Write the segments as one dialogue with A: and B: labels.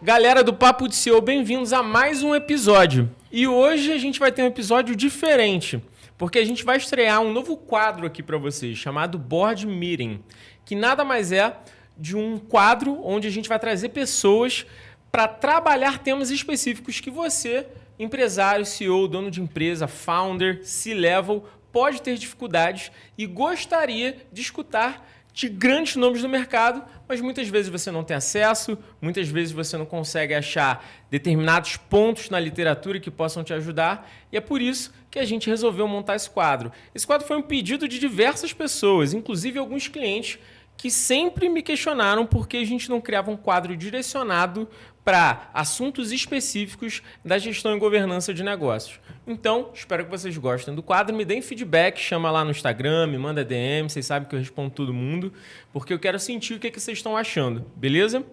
A: Galera do Papo de CEO, bem-vindos a mais um episódio. E hoje a gente vai ter um episódio diferente, porque a gente vai estrear um novo quadro aqui para vocês, chamado Board Meeting, que nada mais é de um quadro onde a gente vai trazer pessoas para trabalhar temas específicos que você, empresário, CEO, dono de empresa, founder, C-level, pode ter dificuldades e gostaria de escutar de grandes nomes do mercado, mas muitas vezes você não tem acesso, muitas vezes você não consegue achar determinados pontos na literatura que possam te ajudar, e é por isso que a gente resolveu montar esse quadro. Esse quadro foi um pedido de diversas pessoas, inclusive alguns clientes que sempre me questionaram por que a gente não criava um quadro direcionado para assuntos específicos da gestão e governança de negócios. Então, espero que vocês gostem do quadro, me deem feedback, chama lá no Instagram, me manda DM, vocês sabem que eu respondo todo mundo, porque eu quero sentir o que vocês estão achando, beleza?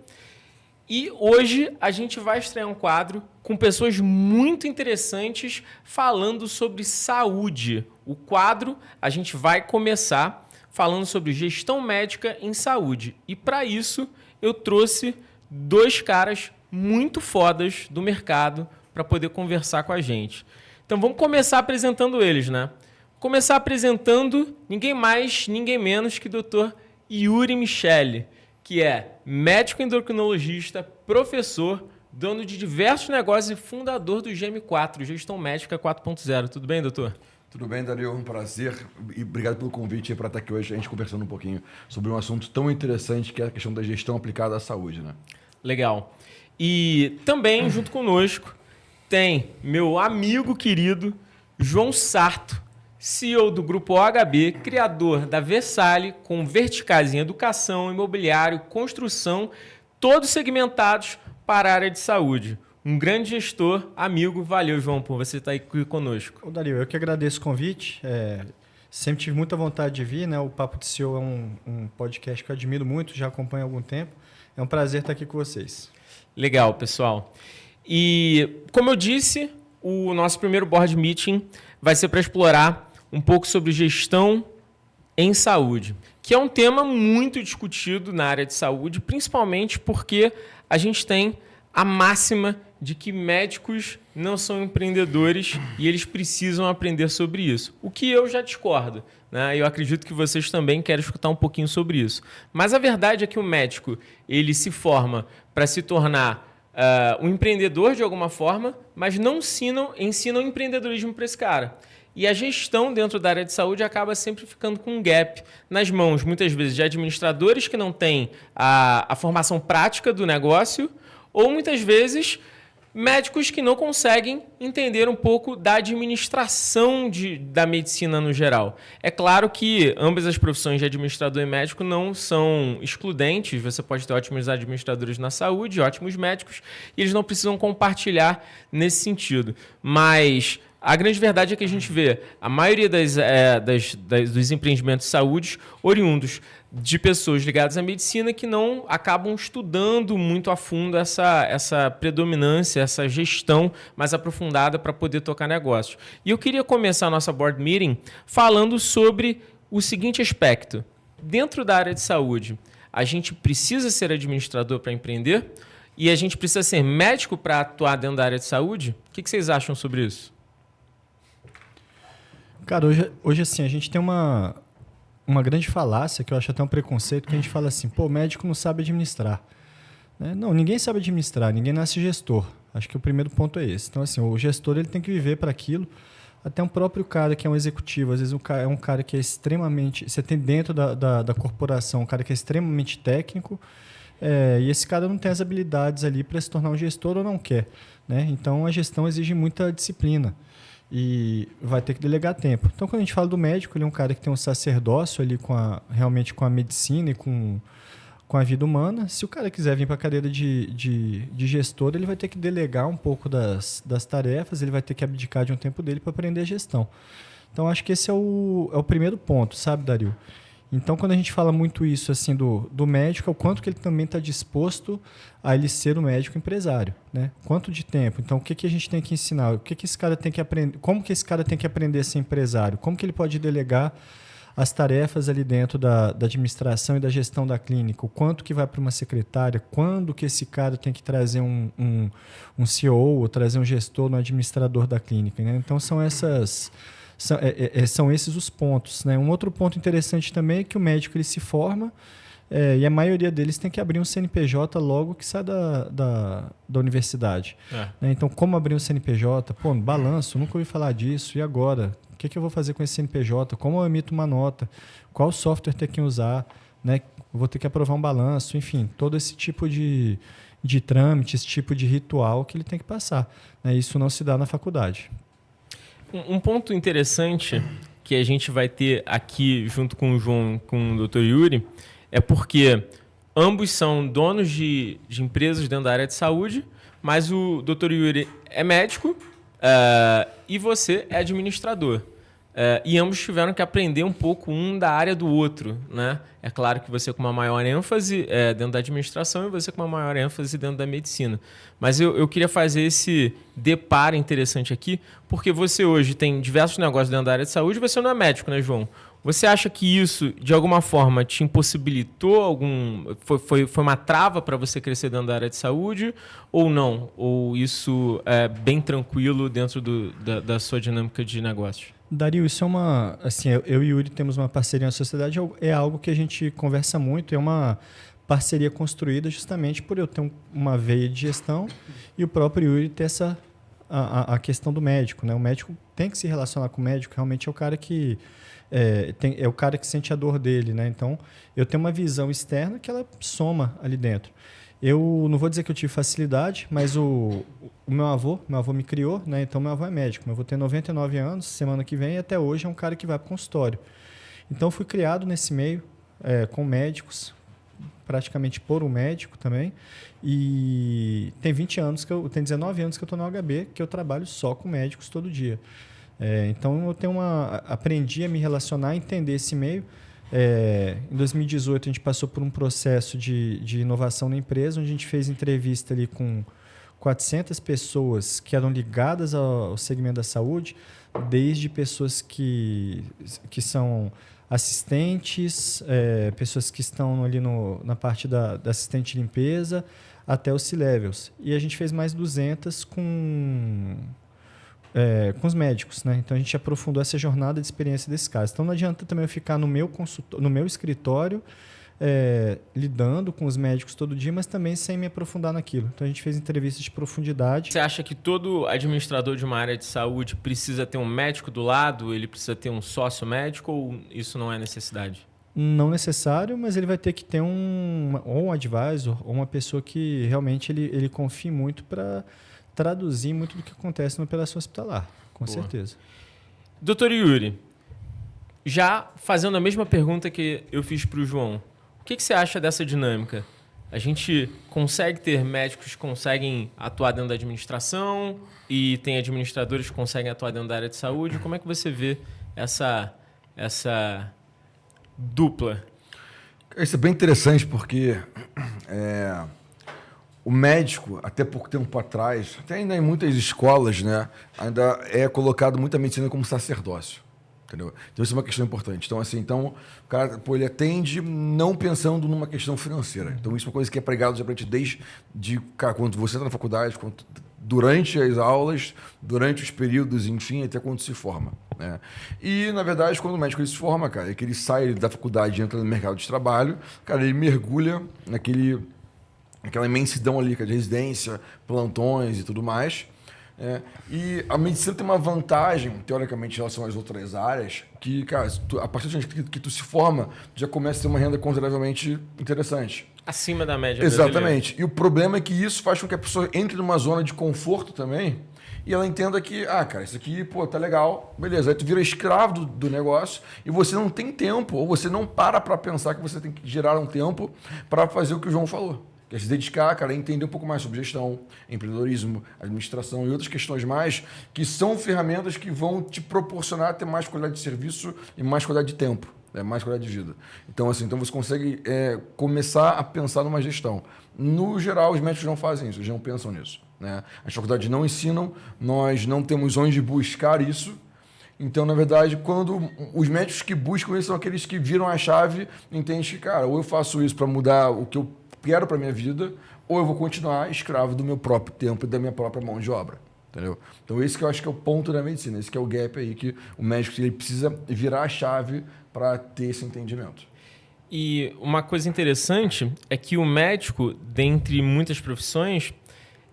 A: E hoje a gente vai estrear um quadro com pessoas muito interessantes falando sobre saúde. O quadro a gente vai começar falando sobre gestão médica em saúde. E para isso eu trouxe dois caras muito fodas do mercado para poder conversar com a gente. Então vamos começar apresentando eles, né? Começar apresentando ninguém mais, ninguém menos que o Dr. Yuri Micheli, que é médico endocrinologista, professor, dono de diversos negócios e fundador do GM4, Gestão Médica 4.0. Tudo bem, doutor?
B: Tudo bem, Dario? Um prazer e obrigado pelo convite para estar aqui hoje, a gente conversando um pouquinho sobre um assunto tão interessante que é a questão da gestão aplicada à saúde, né?
A: Legal. E também, junto conosco, tem meu amigo querido João Sarto, CEO do Grupo OHB, criador da Versalhe, com verticais em educação, imobiliário, construção, todos segmentados para a área de saúde. Um grande gestor, amigo. Valeu, João, por você estar aqui conosco.
C: Ô, Dario, eu que agradeço o convite. Sempre tive muita vontade de vir, né? O Papo de CEO é um podcast que eu admiro muito, já acompanho há algum tempo. É um prazer estar aqui com vocês.
A: Legal, pessoal. E, como eu disse, o nosso primeiro board meeting vai ser para explorar um pouco sobre gestão em saúde, que é um tema muito discutido na área de saúde, principalmente porque a gente tem a máxima de que médicos não são empreendedores e eles precisam aprender sobre isso. O que eu já discordo, né? Eu acredito que vocês também querem escutar um pouquinho sobre isso. Mas a verdade é que o médico ele se forma para se tornar um empreendedor de alguma forma, mas não ensinam empreendedorismo para esse cara. E a gestão dentro da área de saúde acaba sempre ficando com um gap nas mãos, muitas vezes, de administradores que não têm a formação prática do negócio, ou muitas vezes médicos que não conseguem entender um pouco da administração da medicina no geral. É claro que ambas as profissões de administrador e médico não são excludentes, você pode ter ótimos administradores na saúde, ótimos médicos, e eles não precisam compartilhar nesse sentido. Mas a grande verdade é que a gente vê a maioria dos empreendimentos de saúde oriundos de pessoas ligadas à medicina que não acabam estudando muito a fundo essa predominância, essa gestão mais aprofundada para poder tocar negócios. E eu queria começar a nossa board meeting falando sobre o seguinte aspecto. Dentro da área de saúde, a gente precisa ser administrador para empreender e a gente precisa ser médico para atuar dentro da área de saúde? O que vocês acham sobre isso?
C: Cara, hoje assim, a gente tem uma grande falácia, que eu acho até um preconceito, que a gente fala assim, pô, o médico não sabe administrar. Né? Não, ninguém sabe administrar, ninguém nasce gestor. Acho que o primeiro ponto é esse. Então, assim, o gestor ele tem que viver para aquilo. Até um próprio cara que é um executivo, às vezes é um cara que é extremamente... Você tem dentro da corporação um cara que é extremamente técnico, e esse cara não tem as habilidades ali para se tornar um gestor ou não quer. Né? Então, a gestão exige muita disciplina. E vai ter que delegar tempo. Então, quando a gente fala do médico, ele é um cara que tem um sacerdócio ali realmente com a medicina e com a vida humana. Se o cara quiser vir para a cadeira de gestor, ele vai ter que delegar um pouco das tarefas, ele vai ter que abdicar de um tempo dele para aprender a gestão. Então, acho que esse é o primeiro ponto, sabe, Dario? Então, quando a gente fala muito isso assim do médico, é o quanto que ele também está disposto a ele ser um médico empresário, né? Quanto de tempo? Então, o que a gente tem que ensinar? O que esse cara tem que aprender? Como que esse cara tem que aprender a ser empresário? Como que ele pode delegar as tarefas ali dentro da administração e da gestão da clínica, o quanto que vai para uma secretária, quando que esse cara tem que trazer um CEO ou trazer um gestor no administrador da clínica, né? Então, são esses os pontos, né? Um outro ponto interessante também é que o médico ele se forma e a maioria deles tem que abrir um CNPJ logo que sai da universidade. Né? Então, como abrir um CNPJ? Pô, balanço, nunca ouvi falar disso, e agora? O que eu vou fazer com esse CNPJ? Como eu emito uma nota? Qual software tem que usar? Né? Vou ter que aprovar um balanço, enfim, todo esse tipo de trâmite, esse tipo de ritual que ele tem que passar. Né? Isso não se dá na faculdade.
A: Um ponto interessante que a gente vai ter aqui junto com o João, com o Dr. Yuri, é porque ambos são donos de empresas dentro da área de saúde, mas o Dr. Yuri é médico e você é administrador. E ambos tiveram que aprender um pouco um da área do outro, né? É claro que você com uma maior ênfase dentro da administração e você com uma maior ênfase dentro da medicina. Mas eu queria fazer esse deparo interessante aqui, porque você hoje tem diversos negócios dentro da área de saúde e você não é médico, né, João? Você acha que isso, de alguma forma, te impossibilitou foi uma trava para você crescer dentro da área de saúde ou não? Ou isso é bem tranquilo dentro da sua dinâmica de negócios?
C: Dario, isso é uma... Assim, eu e o Yuri temos uma parceria na sociedade, é algo que a gente conversa muito, é uma parceria construída justamente por eu ter uma veia de gestão e o próprio Yuri ter a questão do médico, né? O médico tem que se relacionar com o médico, realmente é o cara que... É o cara que sente a dor dele, né? Então, eu tenho uma visão externa que ela soma ali dentro. Eu não vou dizer que eu tive facilidade, mas o meu avô me criou, né? Então, meu avô é médico. Meu avô tem 99 anos, semana que vem, e até hoje é um cara que vai para o consultório. Então, eu fui criado nesse meio, com médicos, praticamente por um médico também. E tem 19 anos que eu estou na UHB, que eu trabalho só com médicos todo dia. Então, eu aprendi a me relacionar, a entender esse meio. Em 2018, a gente passou por um processo de inovação na empresa, onde a gente fez entrevista ali com 400 pessoas que eram ligadas ao segmento da saúde, desde pessoas que são assistentes, pessoas que estão ali na parte da assistente de limpeza, até os C-levels. E a gente fez mais 200 com os médicos, né? Então a gente aprofundou essa jornada de experiência desses casos. Então não adianta também eu ficar no meu escritório lidando com os médicos todo dia, mas também sem me aprofundar naquilo. Então a gente fez entrevistas de profundidade.
A: Você acha que todo administrador de uma área de saúde precisa ter um médico do lado? Ele precisa ter um sócio médico ou isso não é necessidade?
C: Não necessário, mas ele vai ter que ter ou um advisor ou uma pessoa que realmente ele confie muito para traduzir muito do que acontece na operação hospitalar, com certeza.
A: Doutor Yuri, já fazendo a mesma pergunta que eu fiz para o João, o que você acha dessa dinâmica? A gente consegue ter médicos que conseguem atuar dentro da administração e tem administradores que conseguem atuar dentro da área de saúde. Como é que você vê essa dupla?
B: Isso é bem interessante porque o médico, até pouco tempo atrás, até ainda em muitas escolas, né, ainda é colocado muita medicina como sacerdócio. Entendeu? Então, isso é uma questão importante. Então, o cara, ele atende não pensando numa questão financeira. Então, isso é uma coisa que é pregado desde quando você está na faculdade, durante as aulas, durante os períodos, enfim, até quando se forma. Né? E, na verdade, quando o médico ele se forma, cara, é que ele sai da faculdade e entra no mercado de trabalho, cara, ele mergulha naquela imensidão ali, que é de residência, plantões e tudo mais. E a medicina tem uma vantagem, teoricamente, em relação às outras áreas, que, cara, a partir do momento que tu se forma, tu já começa a ter uma renda consideravelmente interessante.
A: Acima da média
B: Exatamente.
A: brasileira.
B: E o problema é que isso faz com que a pessoa entre numa zona de conforto também e ela entenda que, cara, isso aqui, tá legal, beleza. Aí tu vira escravo do negócio e você não tem tempo, ou você não para pensar que você tem que gerar um tempo para fazer o que o João falou. Que é se dedicar, cara, a entender um pouco mais sobre gestão, empreendedorismo, administração e outras questões mais, que são ferramentas que vão te proporcionar ter mais qualidade de serviço e mais qualidade de tempo, mais qualidade de vida. Então, então você consegue começar a pensar numa gestão. No geral, os médicos não fazem isso, eles não pensam nisso. Né? As faculdades não ensinam, nós não temos onde buscar isso, Então, na verdade, quando os médicos que buscam isso são aqueles que viram a chave, entendem que, cara, ou eu faço isso para mudar o que eu quero para minha vida, ou eu vou continuar escravo do meu próprio tempo e da minha própria mão de obra. Entendeu? Então, esse que eu acho que é o ponto da medicina, esse que é o gap aí, que o médico ele precisa virar a chave para ter esse entendimento.
A: E uma coisa interessante é que o médico, dentre muitas profissões,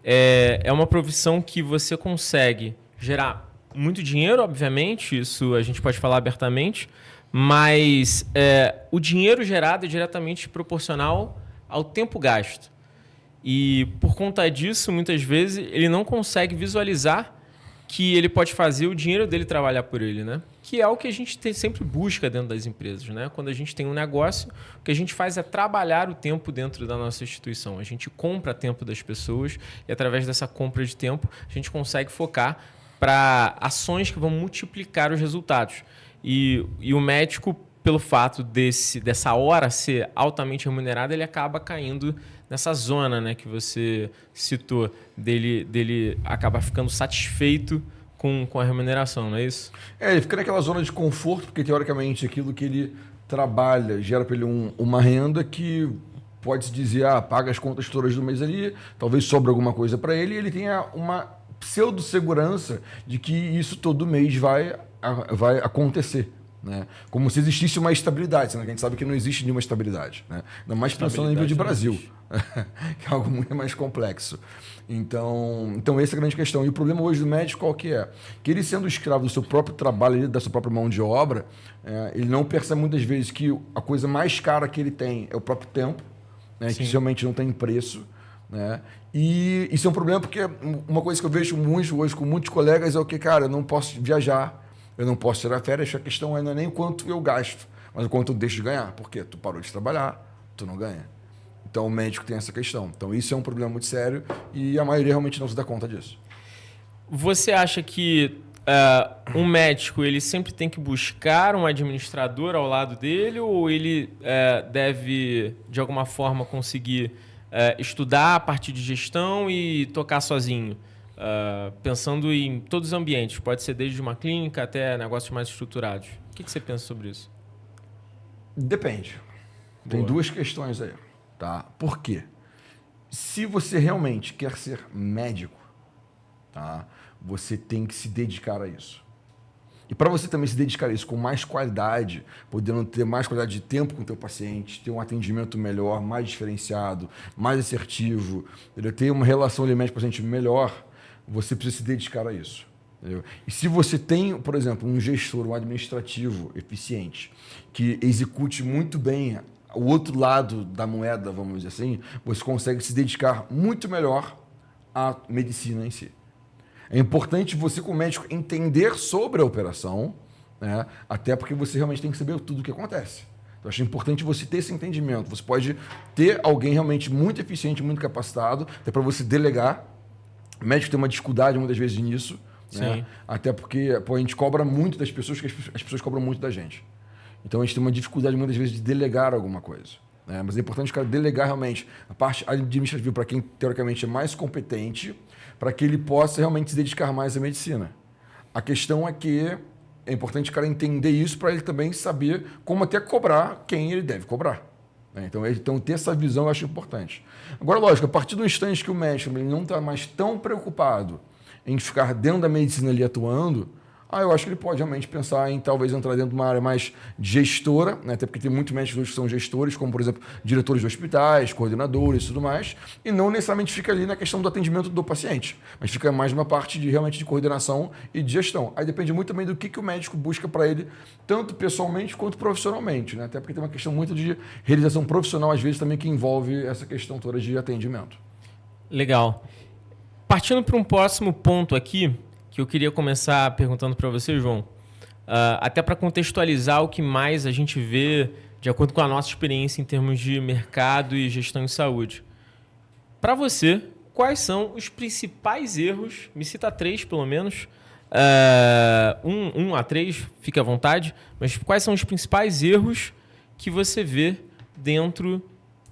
A: é uma profissão que você consegue gerar muito dinheiro, obviamente, isso a gente pode falar abertamente, mas o dinheiro gerado é diretamente proporcional ao tempo gasto. E por conta disso, muitas vezes, ele não consegue visualizar que ele pode fazer o dinheiro dele trabalhar por ele, né? Que é o que a gente sempre busca dentro das empresas, né? Quando a gente tem um negócio, o que a gente faz é trabalhar o tempo dentro da nossa instituição. A gente compra tempo das pessoas e, através dessa compra de tempo, a gente consegue focar para ações que vão multiplicar os resultados. E o médico, pelo fato dessa hora ser altamente remunerada, ele acaba caindo nessa zona, né, que você citou, dele acaba ficando satisfeito com a remuneração, não é isso?
B: Ele fica naquela zona de conforto, porque teoricamente aquilo que ele trabalha gera para ele uma renda que pode-se dizer, paga as contas todas do mês ali, talvez sobre alguma coisa para ele, e ele tenha uma pseudo-segurança de que isso todo mês vai acontecer. Né? Como se existisse uma estabilidade, sendo que a gente sabe que não existe nenhuma estabilidade. Né? Ainda mais pensando no nível de Brasil, que é algo muito mais complexo. Então essa é a grande questão. E o problema hoje do médico qual que é? Que ele sendo escravo do seu próprio trabalho, da sua própria mão de obra, ele não percebe muitas vezes que a coisa mais cara que ele tem é o próprio tempo, né? Que realmente não tem preço. Né? E isso é um problema porque uma coisa que eu vejo muito hoje com muitos colegas é o que, cara, eu não posso viajar, eu não posso tirar férias, a questão não é nem o quanto eu gasto, mas o quanto eu deixo de ganhar. Por quê? Tu parou de trabalhar, tu não ganha. Então o médico tem essa questão. Então isso é um problema muito sério e a maioria realmente não se dá conta disso.
A: Você acha que um médico ele sempre tem que buscar um administrador ao lado dele ou ele deve, de alguma forma, conseguir estudar a parte de gestão e tocar sozinho? Pensando em todos os ambientes, pode ser desde uma clínica até negócios mais estruturados. O que você pensa sobre isso?
B: Depende. Tem duas questões aí. Tá? Por quê? Se você realmente quer ser médico, tá? Você tem que se dedicar a isso. E para você também se dedicar a isso com mais qualidade, podendo ter mais qualidade de tempo com o teu paciente, ter um atendimento melhor, mais diferenciado, mais assertivo, ter uma relação médico-paciente melhor, você precisa se dedicar a isso. Entendeu? E se você tem, por exemplo, um gestor, um administrativo eficiente, que execute muito bem o outro lado da moeda, vamos dizer assim, você consegue se dedicar muito melhor à medicina em si. É importante você, como médico, entender sobre a operação, né? Até porque você realmente tem que saber tudo o que acontece. Então, eu acho importante você ter esse entendimento. Você pode ter alguém realmente muito eficiente, muito capacitado, até para você delegar. O médico tem uma dificuldade muitas vezes nisso, né? Até porque a gente cobra muito das pessoas, que as pessoas cobram muito da gente. Então a gente tem uma dificuldade muitas vezes de delegar alguma coisa. Né? Mas é importante o cara delegar realmente a parte administrativa para quem teoricamente é mais competente, para que ele possa realmente se dedicar mais à medicina. A questão é que é importante o cara entender isso para ele também saber como até cobrar quem ele deve cobrar. Né? Então ter essa visão eu acho importante. Agora, lógico, a partir do instante que o médico ele não está mais tão preocupado em ficar dentro da medicina ali atuando, eu acho que ele pode realmente pensar em talvez entrar dentro de uma área mais gestora, né? Até porque tem muitos médicos hoje que são gestores, como, por exemplo, diretores de hospitais, coordenadores e tudo mais, e não necessariamente fica ali na questão do atendimento do paciente, mas fica mais numa parte realmente de coordenação e de gestão. Aí depende muito também do que o médico busca para ele, tanto pessoalmente quanto profissionalmente, né? Até porque tem uma questão muito de realização profissional, às vezes, também que envolve essa questão toda de atendimento.
A: Legal. Partindo para um próximo ponto aqui, que eu queria começar perguntando para você, João, até para contextualizar o que mais a gente vê de acordo com a nossa experiência em termos de mercado e gestão em saúde. Para você, quais são os principais erros, me cita 3 pelo menos, 1 a 3, fique à vontade, mas quais são os principais erros que você vê dentro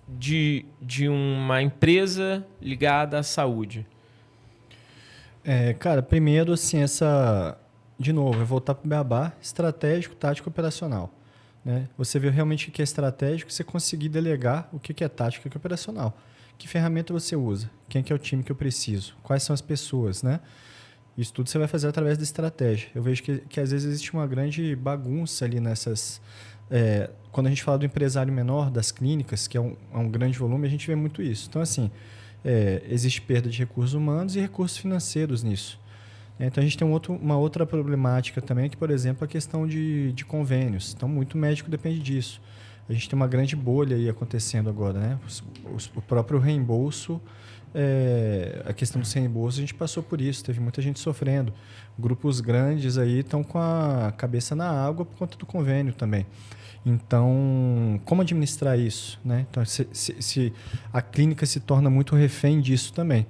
A: de uma empresa ligada à saúde?
C: Cara, primeiro, assim, de novo, é voltar para o beabá, estratégico, tático e operacional. Né? Você vê realmente o que é estratégico, você conseguir delegar o que é tático e o que é operacional. Que ferramenta você usa? Quem que é o time que eu preciso? Quais são as pessoas? Né? Isso tudo você vai fazer através da estratégia. Eu vejo que às vezes existe uma grande bagunça ali nessas... quando a gente fala do empresário menor, das clínicas, que é um grande volume, a gente vê muito isso. Então, assim, existe perda de recursos humanos e recursos financeiros nisso. Então, a gente tem uma outra problemática também, que, por exemplo, a questão de convênios. Então, muito médico depende disso. A gente tem uma grande bolha aí acontecendo agora, né? O próprio reembolso, a questão dos reembolsos, a gente passou por isso, teve muita gente sofrendo. Grupos grandes aí estão com a cabeça na água por conta do convênio também. Então, como administrar isso? Né? Então, se a clínica se torna muito refém disso também.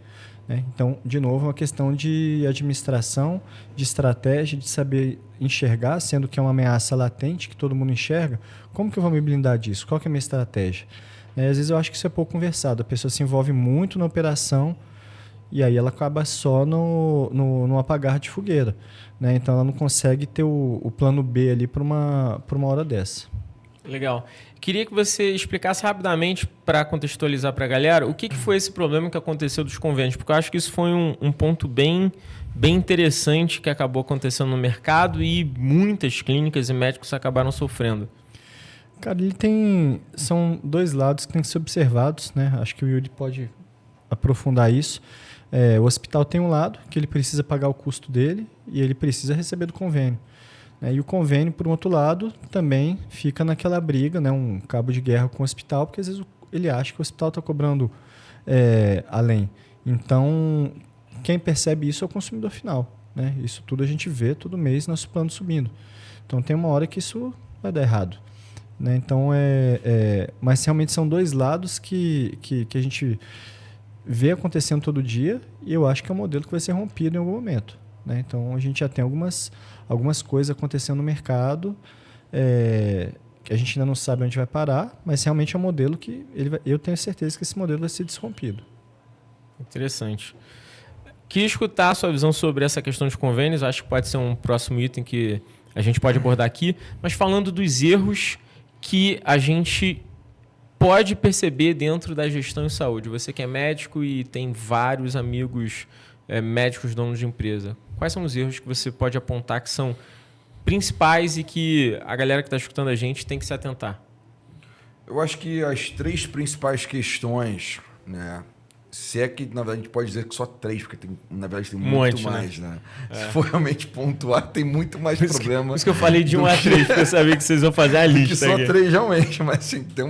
C: Né? Então, de novo, é uma questão de administração, de estratégia, de saber enxergar, sendo que é uma ameaça latente, que todo mundo enxerga, como que eu vou me blindar disso? Qual que é a minha estratégia? Às vezes eu acho que isso é pouco conversado. A pessoa se envolve muito na operação e aí ela acaba só no apagar de fogueira. Né? Então, ela não consegue ter o plano B ali para uma hora dessa.
A: Legal. Queria que você explicasse rapidamente, para contextualizar para a galera, o que foi esse problema que aconteceu dos convênios, porque eu acho que isso foi um ponto bem interessante que acabou acontecendo no mercado e muitas clínicas e médicos acabaram sofrendo.
C: Cara, são dois lados que têm que ser observados, né? Acho que o Yuri pode aprofundar isso. O hospital tem um lado que ele precisa pagar o custo dele e ele precisa receber do convênio. E o convênio, por um outro lado, também fica naquela briga, né, um cabo de guerra com o hospital, porque às vezes ele acha que o hospital está cobrando além. Então, quem percebe isso é o consumidor final. Né? Isso tudo a gente vê todo mês nosso plano subindo. Então, tem uma hora que isso vai dar errado. Né? Então, mas realmente são dois lados que a gente vê acontecendo todo dia e eu acho que é um modelo que vai ser rompido em algum momento. Né? Então, a gente já tem algumas coisas acontecendo no mercado que a gente ainda não sabe onde vai parar, mas realmente é um modelo que eu tenho certeza que esse modelo vai ser desrompido.
A: Interessante. Queria escutar a sua visão sobre essa questão de convênios, acho que pode ser um próximo item que a gente pode abordar aqui, mas falando dos erros que a gente pode perceber dentro da gestão em saúde. Você que é médico e tem vários amigos médicos donos de empresa. Quais são os erros que você pode apontar que são principais e que a galera que está escutando a gente tem que se atentar?
B: Eu acho que as três principais questões, né? Se é que, na verdade, a gente pode dizer que só três, porque na verdade tem muito mais, né? Se for realmente pontuar, tem muito mais problema.
A: Por isso que eu falei de 1 a 3, porque eu sabia que vocês vão fazer a lista.
B: Só aqui. 3 realmente, mas assim, tem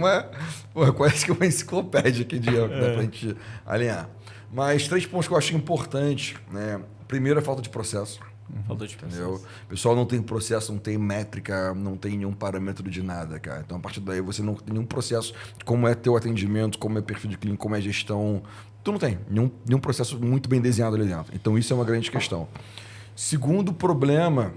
B: quase que uma enciclopédia aqui de erro que dá pra gente alinhar. Mas 3 pontos que eu acho importantes, né? Primeiro, a falta de processo.
A: Falta de processo.
B: Entendeu? O pessoal não tem processo, não tem métrica, não tem nenhum parâmetro de nada, cara. Então, a partir daí, você não tem nenhum processo, como é teu atendimento, como é perfil de clínico, como é gestão. Tu não tem nenhum processo muito bem desenhado ali dentro. Então, isso é uma grande questão. Segundo problema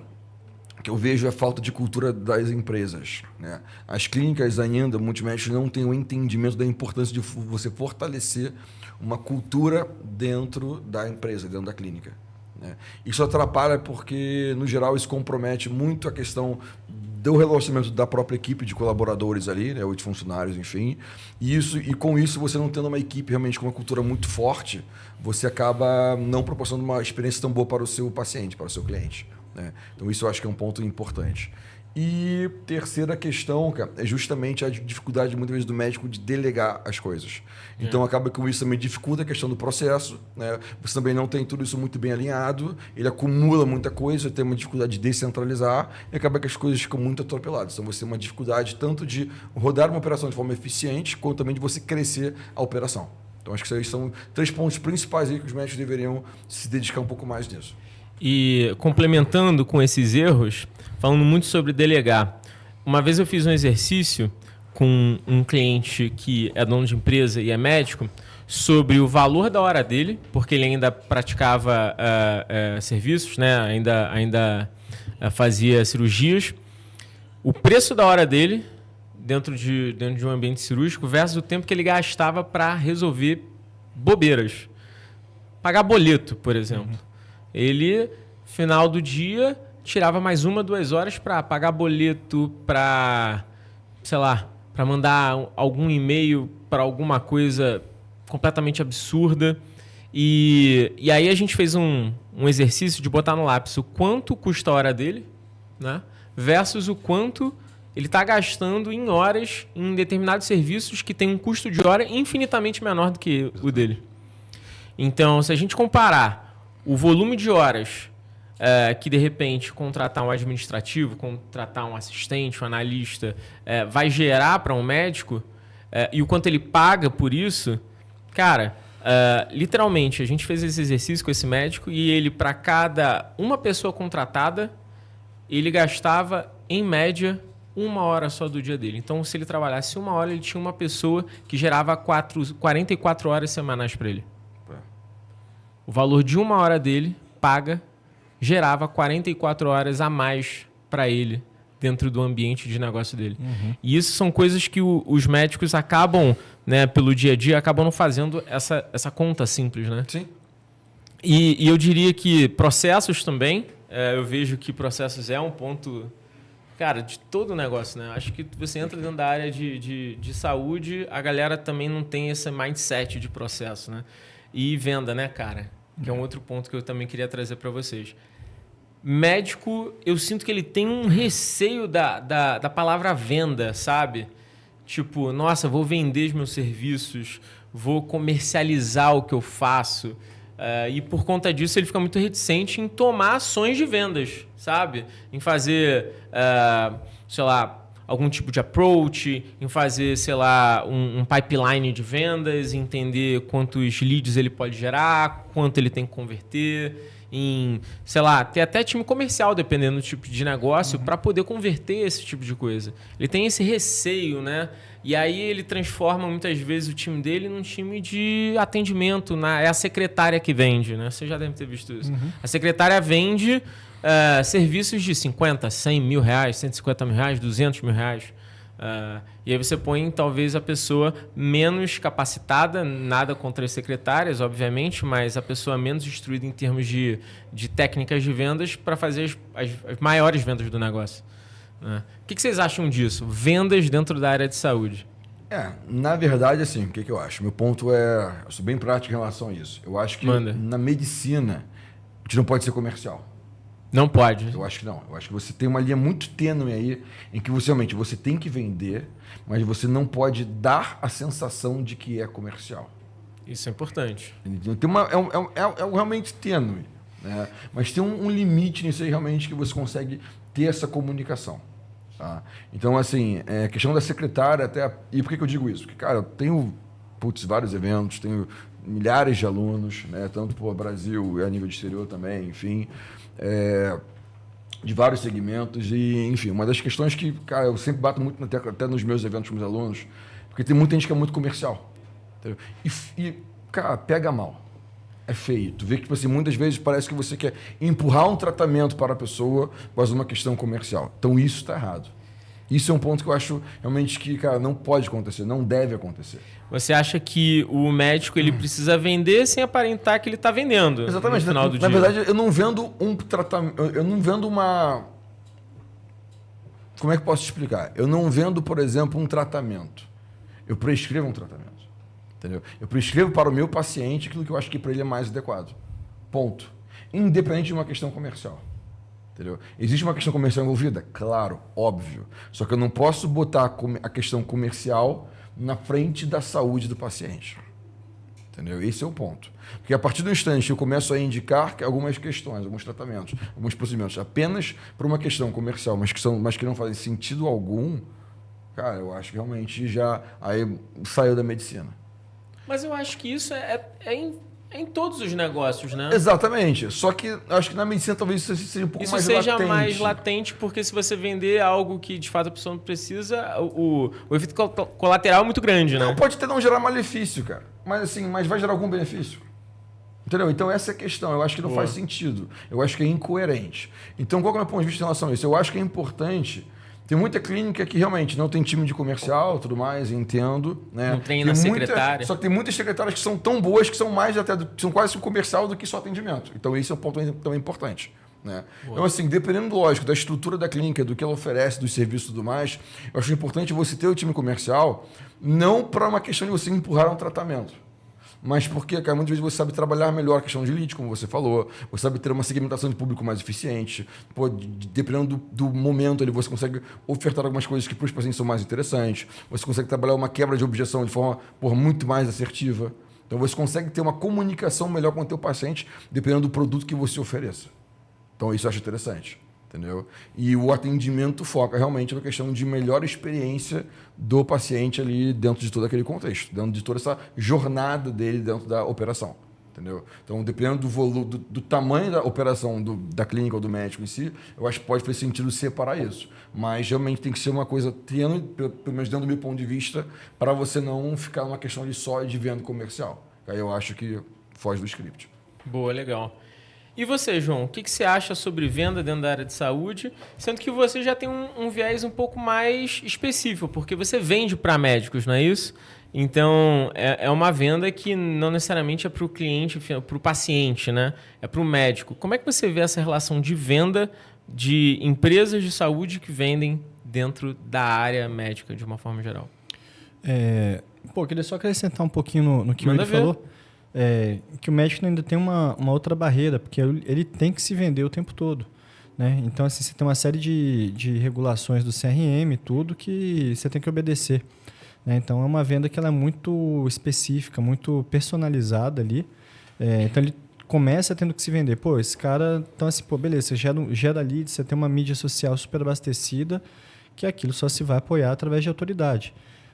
B: que eu vejo é a falta de cultura das empresas. Né? As clínicas ainda, muitos médicos não têm o entendimento da importância de você fortalecer uma cultura dentro da empresa, dentro da clínica. Né? Isso atrapalha porque, no geral, isso compromete muito a questão do relacionamento da própria equipe de colaboradores ali, né, ou de funcionários, enfim. E com isso, você não tendo uma equipe realmente com uma cultura muito forte, você acaba não proporcionando uma experiência tão boa para o seu paciente, para o seu cliente. Né? Então, isso eu acho que é um ponto importante. E terceira questão, cara, é justamente a dificuldade, muitas vezes, do médico de delegar as coisas. Então, acaba que isso também dificulta a questão do processo. Né? Você também não tem tudo isso muito bem alinhado, ele acumula muita coisa, tem uma dificuldade de descentralizar e acaba que as coisas ficam muito atropeladas. Então, você tem uma dificuldade tanto de rodar uma operação de forma eficiente, quanto também de você crescer a operação. Então, acho que esses são 3 pontos principais aí que os médicos deveriam se dedicar um pouco mais nisso.
A: E complementando com esses erros, falando muito sobre delegar. Uma vez eu fiz um exercício com um cliente que é dono de empresa e é médico sobre o valor da hora dele, porque ele ainda praticava serviços, né? ainda fazia cirurgias. O preço da hora dele dentro de um ambiente cirúrgico versus o tempo que ele gastava para resolver bobeiras. Pagar boleto, por exemplo. Ele, final do dia, tirava mais 1, 2 horas para pagar boleto, para, sei lá, para mandar algum e-mail para alguma coisa completamente absurda. E aí a gente fez um exercício de botar no lápis o quanto custa a hora dele, né? Versus o quanto ele está gastando em horas em determinados serviços que tem um custo de hora infinitamente menor do que o dele. Então, se a gente comparar o volume de horas que, de repente, contratar um administrativo, contratar um assistente, um analista, vai gerar para um médico, e o quanto ele paga por isso, cara, literalmente, a gente fez esse exercício com esse médico e ele, para cada uma pessoa contratada, ele gastava, em média, 1 hora só do dia dele. Então, se ele trabalhasse 1 hora, ele tinha uma pessoa que gerava 44 horas semanais para ele. O valor de 1 hora dele, paga, gerava 44 horas a mais para ele dentro do ambiente de negócio dele. Uhum. E isso são coisas que os médicos acabam, né, pelo dia a dia, acabam não fazendo essa conta simples, né?
B: Sim.
A: E eu diria que processos também, eu vejo que processos é um ponto, cara, de todo o negócio, né? Acho que você entra dentro da área de saúde, a galera também não tem esse mindset de processo, né? E venda, né, cara? Que é um outro ponto que eu também queria trazer para vocês. Médico, eu sinto que ele tem um receio da palavra venda, sabe? Tipo, nossa, vou vender os meus serviços, vou comercializar o que eu faço. E por conta disso ele fica muito reticente em tomar ações de vendas, sabe? Em fazer, sei lá, algum tipo de approach, em fazer, sei lá, um pipeline de vendas, entender quantos leads ele pode gerar, quanto ele tem que converter, em, sei lá, ter até time comercial, dependendo do tipo de negócio, para poder converter esse tipo de coisa. Ele tem esse receio, né? E aí ele transforma muitas vezes o time dele num time de atendimento. É a secretária que vende, né? Você já deve ter visto isso. Uhum. A secretária vende serviços de 50, 100 mil reais, 150 mil reais, 200 mil reais. E aí você põe, talvez, a pessoa menos capacitada, nada contra as secretárias, obviamente, mas a pessoa menos instruída em termos de técnicas de vendas para fazer as maiores vendas do negócio. O que vocês acham disso? Vendas dentro da área de saúde.
B: Na verdade, assim, o que eu acho? Meu ponto eu sou bem prático em relação a isso. Eu acho que na medicina, a gente não pode ser comercial.
A: Não pode.
B: Eu acho que não. Eu acho que você tem uma linha muito tênue aí em que realmente você tem que vender, mas você não pode dar a sensação de que é comercial.
A: Isso é importante.
B: Tem realmente tênue, né? Mas tem um limite nisso aí realmente que você consegue ter essa comunicação. Tá? Então, assim, a questão da secretária até... E por que eu digo isso? Porque, cara, eu tenho vários eventos, tenho milhares de alunos, né? Tanto para o Brasil e a nível de exterior também, enfim... de vários segmentos e, enfim, uma das questões que, cara, eu sempre bato muito até nos meus eventos com os alunos, porque tem muita gente que é muito comercial, entendeu? E, cara, pega mal. É feio. Tu vê que, tipo assim, muitas vezes parece que você quer empurrar um tratamento para a pessoa por causa de uma questão comercial. Então, isso está errado. Isso é um ponto que eu acho realmente que, cara, não pode acontecer, não deve acontecer.
A: Você acha que o médico ele precisa vender sem aparentar que ele está vendendo?
B: Exatamente.
A: No final do dia.
B: Na verdade, eu não vendo um tratamento, eu não vendo uma... Como é que eu posso te explicar? Eu não vendo, por exemplo, um tratamento. Eu prescrevo um tratamento. Entendeu? Eu prescrevo para o meu paciente aquilo que eu acho que para ele é mais adequado. Ponto. Independente de uma questão comercial. Entendeu? Existe uma questão comercial envolvida? Claro, óbvio. Só que eu não posso botar a questão comercial na frente da saúde do paciente. Entendeu? Esse é o ponto. Porque a partir do instante que eu começo a indicar algumas questões, alguns tratamentos, alguns procedimentos, apenas por uma questão comercial, mas que não fazem sentido algum, cara, eu acho que realmente já aí saiu da medicina.
A: Mas eu acho que isso é em todos os negócios, né?
B: Exatamente. Só que eu acho que na medicina talvez isso seja um pouco mais latente. Isso seja
A: mais latente, porque se você vender algo que de fato a pessoa não precisa, o efeito colateral é muito grande, né?
B: Não, pode até não gerar malefício, cara. Mas vai gerar algum benefício. Entendeu? Então essa é a questão. Eu acho que não faz sentido. Eu acho que é incoerente. Então qual que é o meu ponto de vista em relação a isso? Eu acho que é importante... Tem muita clínica que realmente não tem time de comercial, tudo mais, entendo. Né?
A: Não treina secretária.
B: Só que tem muitas secretárias que são tão boas que são mais são quase um comercial do que só atendimento. Então esse é um ponto também importante. Né? Então, assim, dependendo, lógico, da estrutura da clínica, do que ela oferece, dos serviços e tudo mais, eu acho importante você ter o time comercial, não para uma questão de você empurrar um tratamento, mas porque, cara, muitas vezes você sabe trabalhar melhor a questão de lead, como você falou, você sabe ter uma segmentação de público mais eficiente, pô, dependendo do momento ali, você consegue ofertar algumas coisas que para os pacientes são mais interessantes, você consegue trabalhar uma quebra de objeção de forma muito mais assertiva. Então você consegue ter uma comunicação melhor com o teu paciente, dependendo do produto que você ofereça. Então isso eu acho interessante, entendeu? E o atendimento foca realmente na questão de melhor experiência do paciente ali dentro de todo aquele contexto, dentro de toda essa jornada dele dentro da operação, entendeu? Então, dependendo do volume, do tamanho da operação da clínica ou do médico em si, eu acho que pode fazer sentido separar isso. Mas realmente tem que ser uma coisa tênue, pelo menos dentro do meu ponto de vista, para você não ficar numa questão de só de venda comercial. Aí eu acho que foge do script.
A: Boa, legal. E você, João, o que você acha sobre venda dentro da área de saúde? Sendo que você já tem um viés um pouco mais específico, porque você vende para médicos, não é isso? Então, é uma venda que não necessariamente é para o cliente, para o paciente, né? É para o médico. Como é que você vê essa relação de venda de empresas de saúde que vendem dentro da área médica, de uma forma geral?
C: Queria só acrescentar um pouquinho no que ele falou. Que o médico ainda tem uma outra barreira, porque ele tem que se vender o tempo todo, né? Então, assim, você tem uma série de regulações do CRM, tudo que você tem que obedecer, né? Então, é uma venda que ela é muito específica, muito personalizada ali. Então, ele começa tendo que se vender. Pô, esse cara... Então, assim, beleza, você gera lead, você tem uma mídia social super abastecida, que aquilo só se vai apoiar através de autoridade.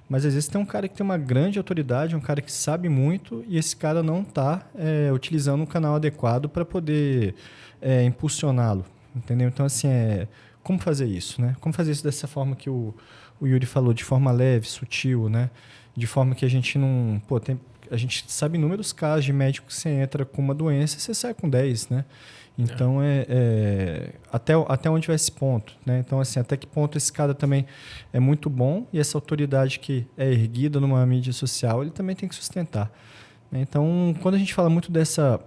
C: Mas às vezes tem um cara que tem uma grande autoridade, um cara que sabe muito, e esse cara não está utilizando um canal adequado para poder impulsioná-lo, entendeu? Então, assim, como fazer isso, né? Como fazer isso dessa forma que o Yuri falou, de forma leve, sutil, né? De forma que a gente não... a gente sabe inúmeros casos de médico que você entra com uma doença e você sai com 10, né? Então, até onde vai esse ponto, né? Então, assim, até que ponto esse cara também é muito bom e essa autoridade que é erguida numa mídia social, ele também tem que sustentar. Então, quando a gente fala muito dessas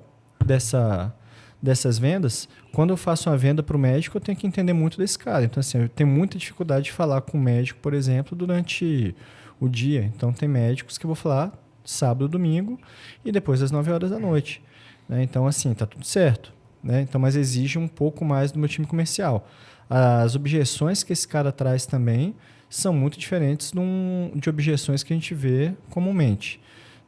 C: vendas, quando eu faço uma venda para o médico, eu tenho que entender muito desse cara. Então, assim, eu tenho muita dificuldade de falar com o médico, por exemplo, durante o dia. Então, tem médicos que eu vou falar sábado, domingo e depois das 9 horas da noite, né? Então, assim, tá tudo certo, né? Então, mas exige um pouco mais do meu time comercial. As objeções que esse cara traz também são muito diferentes de objeções que a gente vê comumente.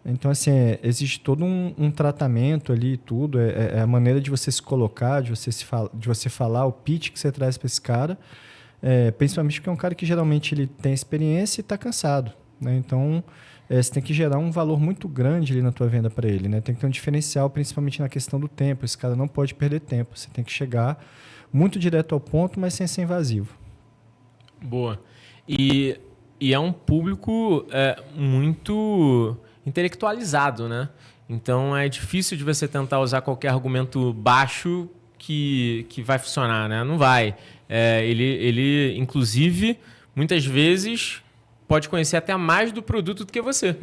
C: Então, assim, existe todo um tratamento ali, tudo, a maneira de você se colocar, de você falar, o pitch que você traz para esse cara, principalmente porque é um cara que geralmente ele tem experiência e está cansado, né? Então, você tem que gerar um valor muito grande ali na tua venda para ele, né? Tem que ter um diferencial, principalmente na questão do tempo. Esse cara não pode perder tempo. Você tem que chegar muito direto ao ponto, mas sem ser invasivo.
A: Boa. E é um público muito intelectualizado, né? Então, é difícil de você tentar usar qualquer argumento baixo que vai funcionar, né? Não vai. Ele, inclusive, muitas vezes... pode conhecer até mais do produto do que você,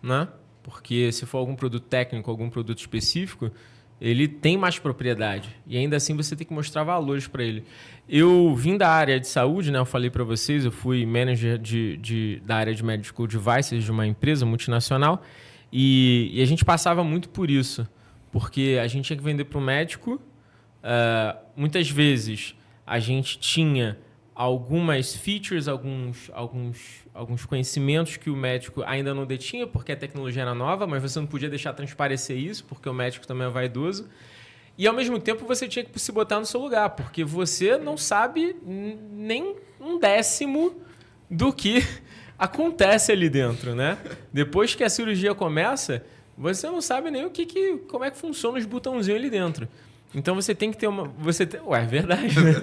A: né? Porque se for algum produto técnico, algum produto específico, ele tem mais propriedade. E ainda assim você tem que mostrar valores para ele. Eu vim da área de saúde, né? Eu falei para vocês, eu fui manager da área de medical devices de uma empresa multinacional e a gente passava muito por isso. Porque a gente tinha que vender para o médico. Muitas vezes a gente tinha algumas features, alguns conhecimentos que o médico ainda não detinha, porque a tecnologia era nova, mas você não podia deixar transparecer isso, porque o médico também é vaidoso. E, ao mesmo tempo, você tinha que se botar no seu lugar, porque você não sabe nem 1/10 do que acontece ali dentro, né? Depois que a cirurgia começa, você não sabe nem como é que funciona os botãozinhos ali dentro. Então você tem que ter uma... é verdade, né?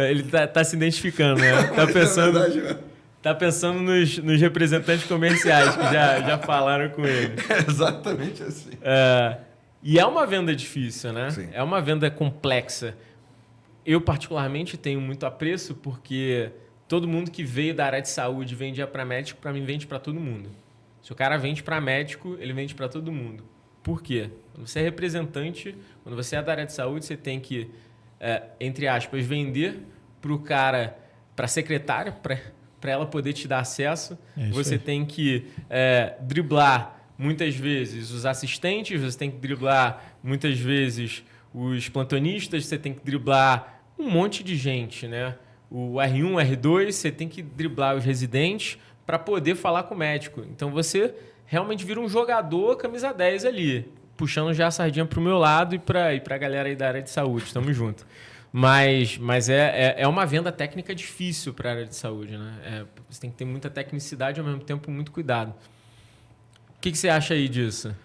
A: Ele tá se identificando, né? Tá pensando nos representantes comerciais que já falaram com ele.
B: É exatamente assim.
A: E é uma venda difícil, né?
B: Sim.
A: É uma venda complexa. Eu, particularmente, tenho muito apreço porque todo mundo que veio da área de saúde vendia para médico, para mim vende para todo mundo. Se o cara vende para médico, ele vende para todo mundo. Por quê? Quando você é representante, quando você é da área de saúde, você tem que, entre aspas, vender para o cara, para a secretária, para ela poder te dar acesso. Você tem que driblar, muitas vezes, os assistentes, você tem que driblar, muitas vezes, os plantonistas, você tem que driblar um monte de gente, né? O R1, R2, você tem que driblar os residentes para poder falar com o médico. Então, você realmente vira um jogador camisa 10 ali, puxando já a sardinha para o meu lado e para a galera aí da área de saúde. Estamos juntos. Mas é uma venda técnica difícil para a área de saúde, né? Você tem que ter muita tecnicidade e, ao mesmo tempo, muito cuidado. O que você acha aí disso?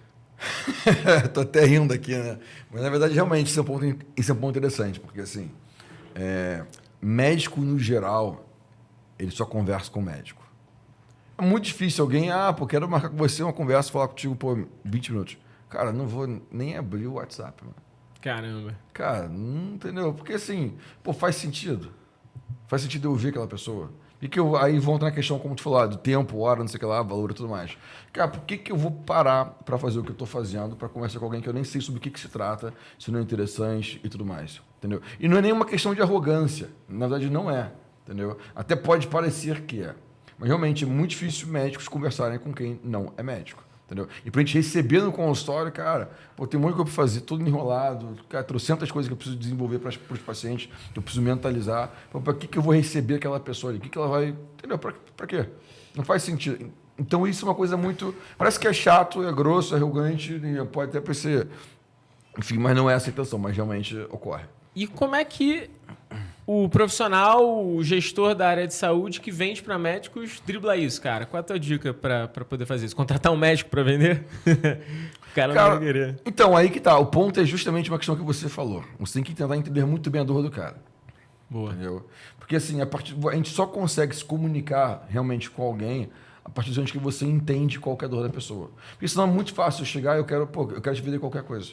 B: Tô até rindo aqui, né? Mas, na verdade, realmente, isso é um ponto interessante, porque, assim, médico, no geral, ele só conversa com o médico. É muito difícil alguém, quero marcar com você uma conversa, falar contigo, 20 minutos. Cara, não vou nem abrir o WhatsApp, mano.
A: Caramba.
B: Cara, não entendeu? Porque, assim, faz sentido. Faz sentido eu ouvir aquela pessoa. E que aí volta na questão, como tu falou, do tempo, hora, não sei o que lá, valor e tudo mais. Cara, por que eu vou parar para fazer o que eu estou fazendo, para conversar com alguém que eu nem sei sobre o que se trata, se não é interessante e tudo mais, entendeu? E não é nenhuma questão de arrogância. Na verdade, não é, entendeu? Até pode parecer que é. Mas, realmente, é muito difícil médicos conversarem com quem não é médico. Entendeu? E pra gente receber no consultório, cara, tem um monte de coisa pra fazer, tudo enrolado, cara, trocentas coisas que eu preciso desenvolver para os pacientes, que eu preciso mentalizar. Para que eu vou receber aquela pessoa ali? O que ela vai. Entendeu? Pra quê? Não faz sentido. Então, isso é uma coisa muito. Parece que é chato, é grosso, é arrogante, pode até parecer. Enfim, mas não é essa a intenção, mas realmente ocorre.
A: E como é que o profissional, o gestor da área de saúde que vende para médicos dribla isso, cara? Qual é a tua dica para poder fazer isso? Contratar um médico para vender? O cara não vai querer.
B: Então, aí que tá. O ponto é justamente uma questão que você falou. Você tem que tentar entender muito bem a dor do cara.
A: Boa.
B: Entendeu? Porque, assim, a gente só consegue se comunicar realmente com alguém a partir do momento que você entende qual que é a dor da pessoa. Porque senão é muito fácil eu chegar e eu quero te vender qualquer coisa.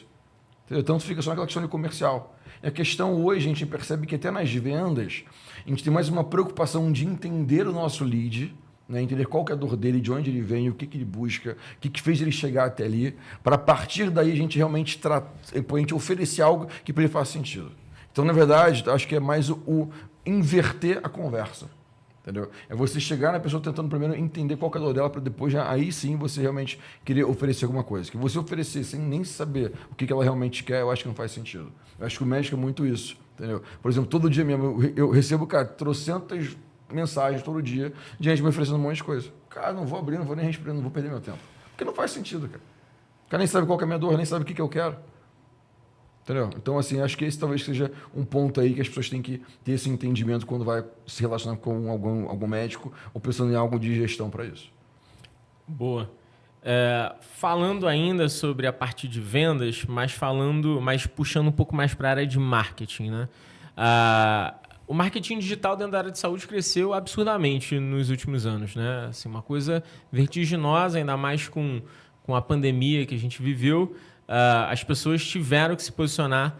B: Entendeu? Então fica só naquela questão de comercial. E a questão hoje, a gente percebe que até nas vendas, a gente tem mais uma preocupação de entender o nosso lead, né? Entender qual que é a dor dele, de onde ele vem, o que ele busca, o que fez ele chegar até ali, para a partir daí a gente realmente a gente oferecer algo que para ele faça sentido. Então, na verdade, acho que é mais o inverter a conversa. Entendeu? É você chegar na pessoa tentando primeiro entender qual que é a dor dela, para depois, aí sim, você realmente querer oferecer alguma coisa. Que você oferecer sem nem saber o que ela realmente quer, eu acho que não faz sentido. Eu acho que o médico é muito isso. Entendeu? Por exemplo, todo dia mesmo, eu recebo, cara, trocentas mensagens todo dia de gente me oferecendo um monte de coisa. Cara, não vou abrir, não vou nem responder, não vou perder meu tempo. Porque não faz sentido, cara. O cara nem sabe qual que é a minha dor, nem sabe o que eu quero. Entendeu? Então, assim, acho que esse talvez seja um ponto aí que as pessoas têm que ter esse entendimento quando vai se relacionar com algum médico ou pensando em algo de gestão para isso. Boa.
A: Falando ainda sobre a parte de vendas, mas puxando um pouco mais para a área de marketing, né? O marketing digital dentro da área de saúde cresceu absurdamente nos últimos anos, né? Assim, uma coisa vertiginosa, ainda mais com a pandemia que a gente viveu. As pessoas tiveram que se posicionar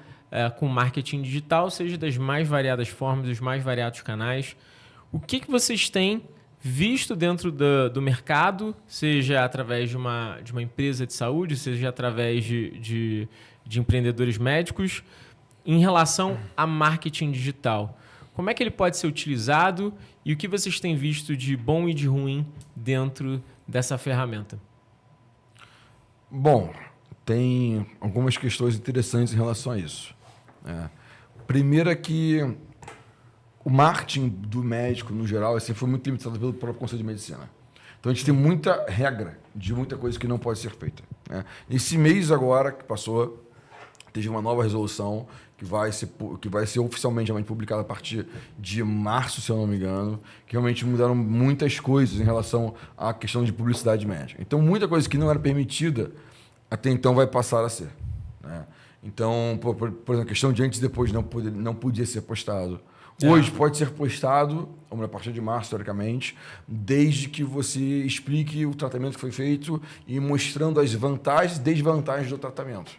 A: com marketing digital, seja das mais variadas formas, dos mais variados canais. O que vocês têm visto dentro do mercado, seja através de uma empresa de saúde, seja através de empreendedores médicos, em relação a marketing digital? Como é que ele pode ser utilizado e o que vocês têm visto de bom e de ruim dentro dessa ferramenta?
B: Bom, tem algumas questões interessantes em relação a isso. Primeiro é que o marketing do médico, no geral, assim, foi muito limitado pelo próprio Conselho de Medicina. Então, a gente tem muita regra de muita coisa que não pode ser feita. Esse mês agora, que passou, teve uma nova resolução que vai ser oficialmente publicada a partir de março, se eu não me engano, que realmente mudaram muitas coisas em relação à questão de publicidade médica. Então, muita coisa que não era permitida até então vai passar a ser. Então, por exemplo, a questão de antes e depois não podia ser postado. Hoje pode ser postado, a partir de março, teoricamente, desde que você explique o tratamento que foi feito e mostrando as vantagens e desvantagens do tratamento.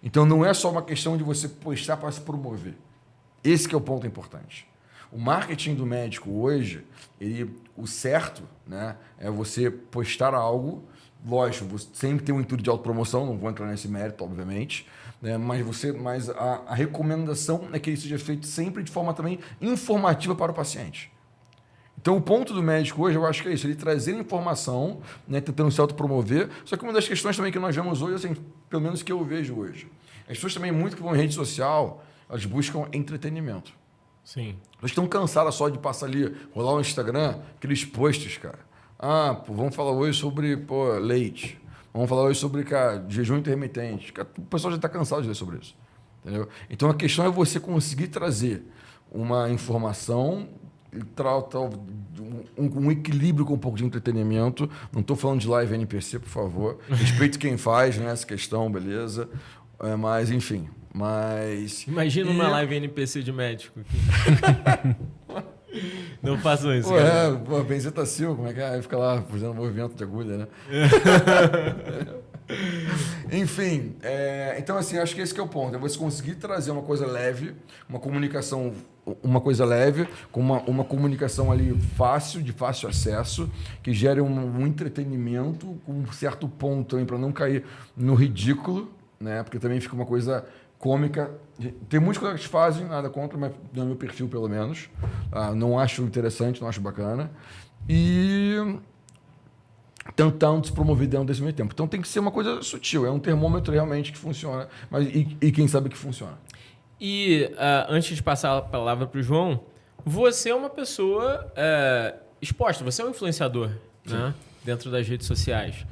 B: Então, não é só uma questão de você postar para se promover. Esse que é o ponto importante. O marketing do médico hoje, o certo, né, é você postar algo lógico, você sempre tem um intuito de autopromoção, não vou entrar nesse mérito, obviamente, né? Mas a recomendação é que ele seja feito sempre de forma também informativa para o paciente. Então, o ponto do médico hoje, eu acho que é isso, ele trazer informação, né, tentando se autopromover. Só que uma das questões também que nós vemos hoje, assim, pelo menos que eu vejo hoje, as pessoas também, muito que vão em rede social, elas buscam entretenimento.
A: Sim.
B: Elas estão cansadas só de passar ali, rolar no Instagram, aqueles posts, cara. Pô, vamos falar hoje sobre leite. Vamos falar hoje sobre, cara, jejum intermitente. Cara, o pessoal já está cansado de ler sobre isso. Entendeu? Então, a questão é você conseguir trazer uma informação um equilíbrio com um pouco de entretenimento. Não estou falando de live NPC, por favor. Respeito quem faz, né, essa questão, beleza. Mas, enfim.
A: Imagina uma live NPC de médico. Não façam isso.
B: Benzetacil, como é que é? Aí fica lá fazendo movimento de agulha, né? Enfim, então assim, acho que esse que é o ponto. É você conseguir trazer uma coisa leve, uma coisa leve, com uma comunicação ali de fácil acesso, que gere um entretenimento com um certo ponto também, para não cair no ridículo, né? Porque também fica uma coisa cômica. Tem muitos colegas que fazem, nada contra, mas no meu perfil, pelo menos. Não acho interessante, não acho bacana. E tentando se promover dentro desse meio tempo. Então tem que ser uma coisa sutil, é um termômetro realmente que funciona, mas e quem sabe que funciona.
A: E antes de passar a palavra para o João, você é uma pessoa exposta, você é um influenciador, né, dentro das redes sociais.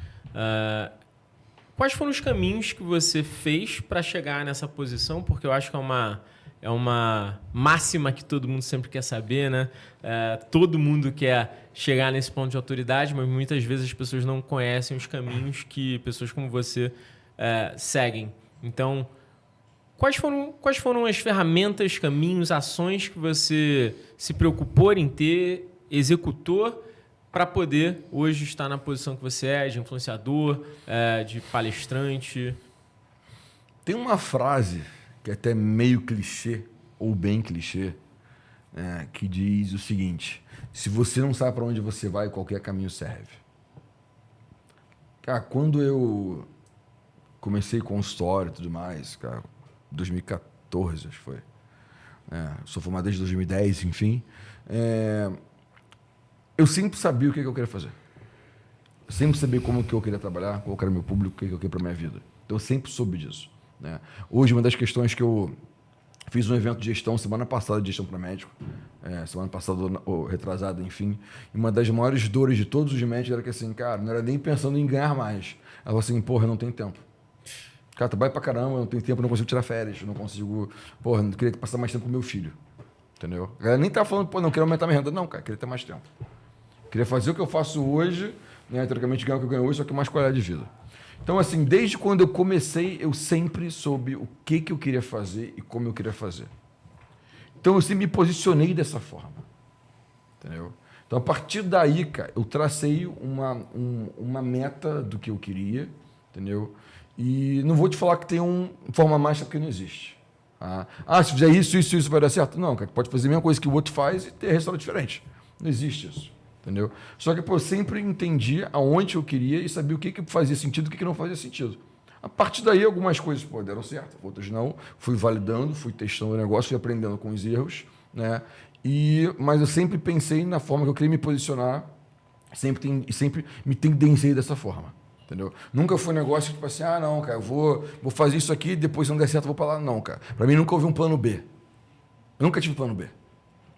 A: Quais foram os caminhos que você fez para chegar nessa posição? Porque eu acho que é uma máxima que todo mundo sempre quer saber, né? Todo mundo quer chegar nesse ponto de autoridade, mas muitas vezes as pessoas não conhecem os caminhos que pessoas como você seguem. Então, quais foram as ferramentas, caminhos, ações que você se preocupou em ter, executou, para poder hoje estar na posição que você é, de influenciador, de palestrante?
B: Tem uma frase que é até meio clichê, ou bem clichê, que diz o seguinte: se você não sabe para onde você vai, qualquer caminho serve. Cara, quando eu comecei consultório e tudo mais, cara, 2014, acho que foi. Sou formado desde 2010, enfim. Eu sempre sabia o que eu queria fazer. Eu sempre sabia como que eu queria trabalhar, qual era o meu público, o que eu queria para minha vida. Então, eu sempre soube disso, né? Hoje, uma das questões que eu fiz um evento de gestão, semana passada, de gestão para médico, semana passada, ou retrasada, enfim, e uma das maiores dores de todos os médicos era que, assim, cara, não era nem pensando em ganhar mais. Ela falou assim, porra, eu não tenho tempo. Cara, trabalho pra caramba, eu não tenho tempo, eu não consigo tirar férias, eu não consigo... Porra, eu queria passar mais tempo com meu filho, entendeu? Ela nem tava falando, pô, não quero aumentar minha renda. Não, cara, queria ter mais tempo. Queria fazer o que eu faço hoje, né, teoricamente ganhar o que eu ganho hoje, só que mais qualidade de vida. Então, assim, desde quando eu comecei, eu sempre soube o que eu queria fazer e como eu queria fazer. Então, eu sempre me posicionei dessa forma, entendeu? Então, a partir daí, cara, eu tracei uma meta do que eu queria, entendeu? E não vou te falar que tem uma forma mágica, porque não existe. Se fizer isso vai dar certo? Não, cara, pode fazer a mesma coisa que o outro faz e ter resultado diferente. Não existe isso. Entendeu? Só que eu sempre entendi aonde eu queria e sabia o que fazia sentido e o que não fazia sentido. A partir daí, algumas coisas deram certo, outras não. Fui validando, fui testando o negócio, fui aprendendo com os erros, né? Mas eu sempre pensei na forma que eu queria me posicionar, sempre me tendenciei dessa forma. Entendeu? Nunca foi um negócio tipo assim, não, cara, eu vou fazer isso aqui, depois se não der certo eu vou para lá. Não, cara. Para mim nunca houve um plano B. Eu nunca tive plano B.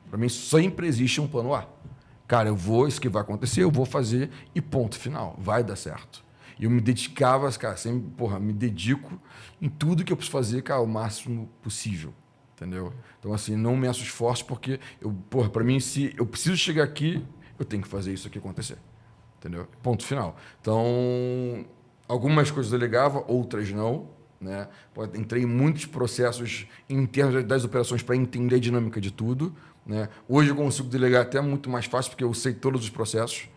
B: Para mim sempre existe um plano A. Cara, isso que vai acontecer, eu vou fazer e ponto final. Vai dar certo. E eu me dedicava, cara, sempre, me dedico em tudo que eu preciso fazer, cara, o máximo possível. Entendeu? Então, assim, não meço esforço porque, para mim, se eu preciso chegar aqui, eu tenho que fazer isso aqui acontecer. Entendeu? Ponto final. Então, algumas coisas eu delegava, outras não. Né? Entrei em muitos processos internos das operações para entender a dinâmica de tudo. Né? Hoje eu consigo delegar até muito mais fácil, porque eu sei todos os processos.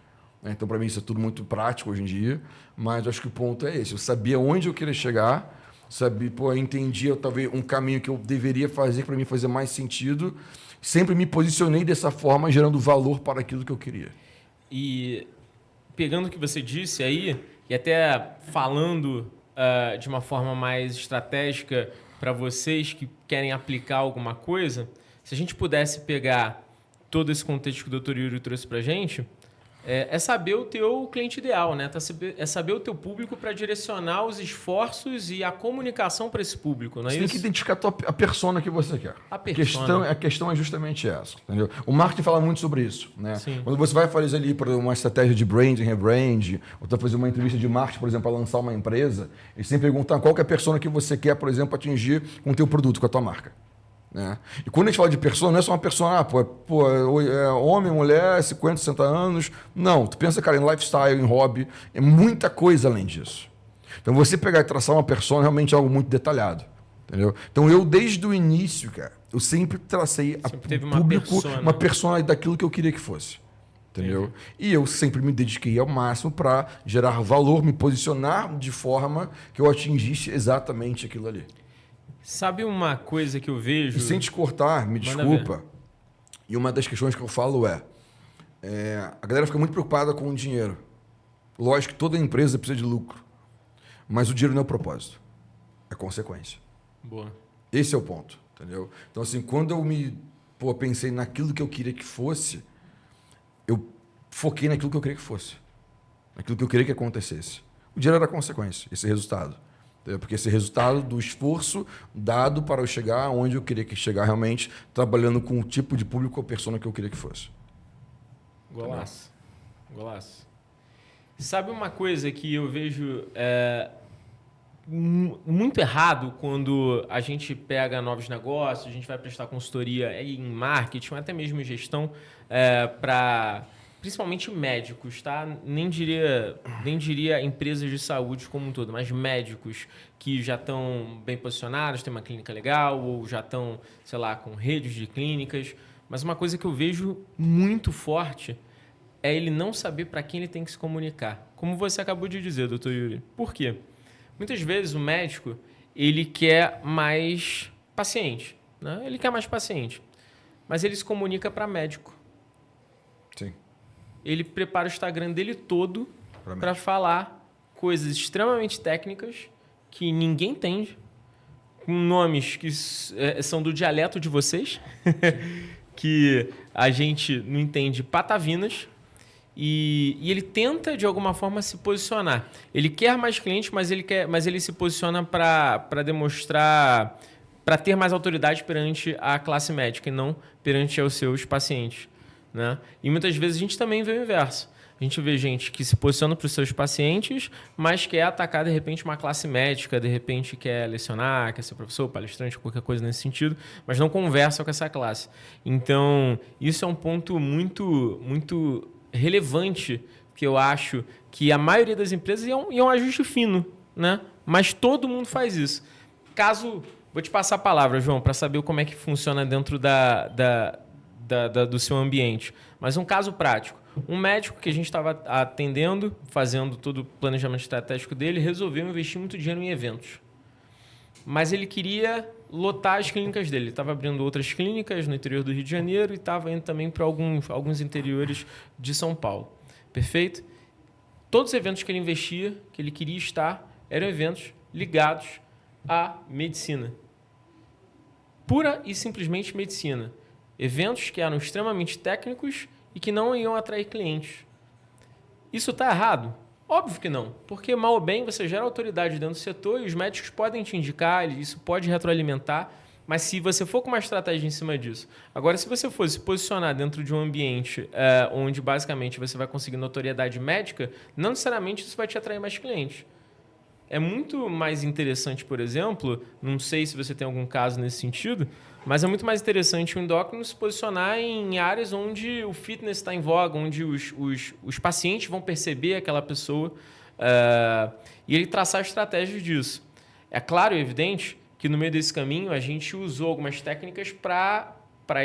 B: Né? Então, para mim, isso é tudo muito prático hoje em dia. Mas acho que o ponto é esse. Eu sabia onde eu queria chegar, entendia talvez um caminho que eu deveria fazer para mim fazer mais sentido. Sempre me posicionei dessa forma, gerando valor para aquilo que eu queria.
A: E pegando o que você disse aí, e até falando de uma forma mais estratégica para vocês que querem aplicar alguma coisa, se a gente pudesse pegar todo esse contexto que o Dr. Yuri trouxe para a gente, é saber o teu cliente ideal, né? É saber o teu público para direcionar os esforços e a comunicação para esse público, não é
B: você
A: isso?
B: tem que identificar a persona que você quer. A questão é justamente essa, entendeu? O marketing fala muito sobre isso, né?
A: Sim.
B: Quando você vai fazer ali para uma estratégia de branding, rebrand, ou tá fazer uma entrevista de marketing, por exemplo, para lançar uma empresa, eles sempre perguntam qual que é a persona que você quer, por exemplo, atingir com o teu produto, com a tua marca. Né? E quando a gente fala de persona, não é só uma persona, é homem, mulher, 50, 60 anos. Não, tu pensa, cara, em lifestyle, em hobby, é muita coisa além disso. Então, você pegar e traçar uma persona realmente é algo muito detalhado. Entendeu? Então, eu, desde o início, cara, eu sempre tracei uma persona daquilo que eu queria que fosse. Entendeu? Entendi. E eu sempre me dediquei ao máximo para gerar valor, me posicionar de forma que eu atingisse exatamente aquilo ali.
A: Sabe uma coisa que eu vejo...
B: E sem te cortar, me desculpa, e uma das questões que eu falo a galera fica muito preocupada com o dinheiro. Lógico que toda empresa precisa de lucro, mas o dinheiro não é o propósito, é consequência.
A: Boa.
B: Esse é o ponto, entendeu? Então, assim, quando eu pensei naquilo que eu queria que fosse, eu foquei naquilo que eu queria que fosse, naquilo que eu queria que acontecesse. O dinheiro era a consequência, esse resultado. Porque esse resultado do esforço dado para eu chegar onde eu queria que chegar realmente, trabalhando com o tipo de público ou persona que eu queria que fosse.
A: Golaço. Golaço. Sabe uma coisa que eu vejo muito errado quando a gente pega novos negócios, a gente vai prestar consultoria em marketing, até mesmo em gestão, para... principalmente médicos, tá? Nem diria empresas de saúde como um todo, mas médicos que já estão bem posicionados, têm uma clínica legal ou já estão, sei lá, com redes de clínicas. Mas uma coisa que eu vejo muito forte é ele não saber para quem ele tem que se comunicar. Como você acabou de dizer, Dr. Yuri. Por quê? Muitas vezes o médico ele quer mais paciente, né? Ele quer mais paciente, mas ele se comunica para médico.
B: Sim.
A: Ele prepara o Instagram dele todo para falar coisas extremamente técnicas que ninguém entende, com nomes que são do dialeto de vocês, que a gente não entende patavinas, e ele tenta, de alguma forma, se posicionar. Ele quer mais clientes, mas ele se posiciona para demonstrar, para ter mais autoridade perante a classe médica e não perante os seus pacientes. Né? E muitas vezes a gente também vê o inverso. A gente vê gente que se posiciona para os seus pacientes, mas quer atacar, de repente, uma classe médica, de repente quer lecionar, quer ser professor, palestrante, qualquer coisa nesse sentido, mas não conversa com essa classe. Então, isso é um ponto muito, muito relevante, que eu acho que a maioria das empresas é um ajuste fino, né? Mas todo mundo faz isso. Vou te passar a palavra, João, para saber como é que funciona dentro do seu ambiente. Mas um caso prático. Um médico que a gente estava atendendo, fazendo todo o planejamento estratégico dele, resolveu investir muito dinheiro em eventos. Mas ele queria lotar as clínicas dele. Ele estava abrindo outras clínicas no interior do Rio de Janeiro e estava indo também para alguns interiores de São Paulo. Perfeito? Todos os eventos que ele investia, que ele queria estar, eram eventos ligados à medicina. Pura e simplesmente medicina. Eventos que eram extremamente técnicos e que não iam atrair clientes. Isso está errado? Óbvio que não, porque mal ou bem você gera autoridade dentro do setor e os médicos podem te indicar, isso pode retroalimentar, mas se você for com uma estratégia em cima disso. Agora, se você for se posicionar dentro de um ambiente onde basicamente você vai conseguir notoriedade médica, não necessariamente isso vai te atrair mais clientes. É muito mais interessante, por exemplo, não sei se você tem algum caso nesse sentido, mas é muito mais interessante o endócrino se posicionar em áreas onde o fitness está em voga, onde os pacientes vão perceber aquela pessoa e ele traçar estratégias disso. É claro e evidente que no meio desse caminho a gente usou algumas técnicas para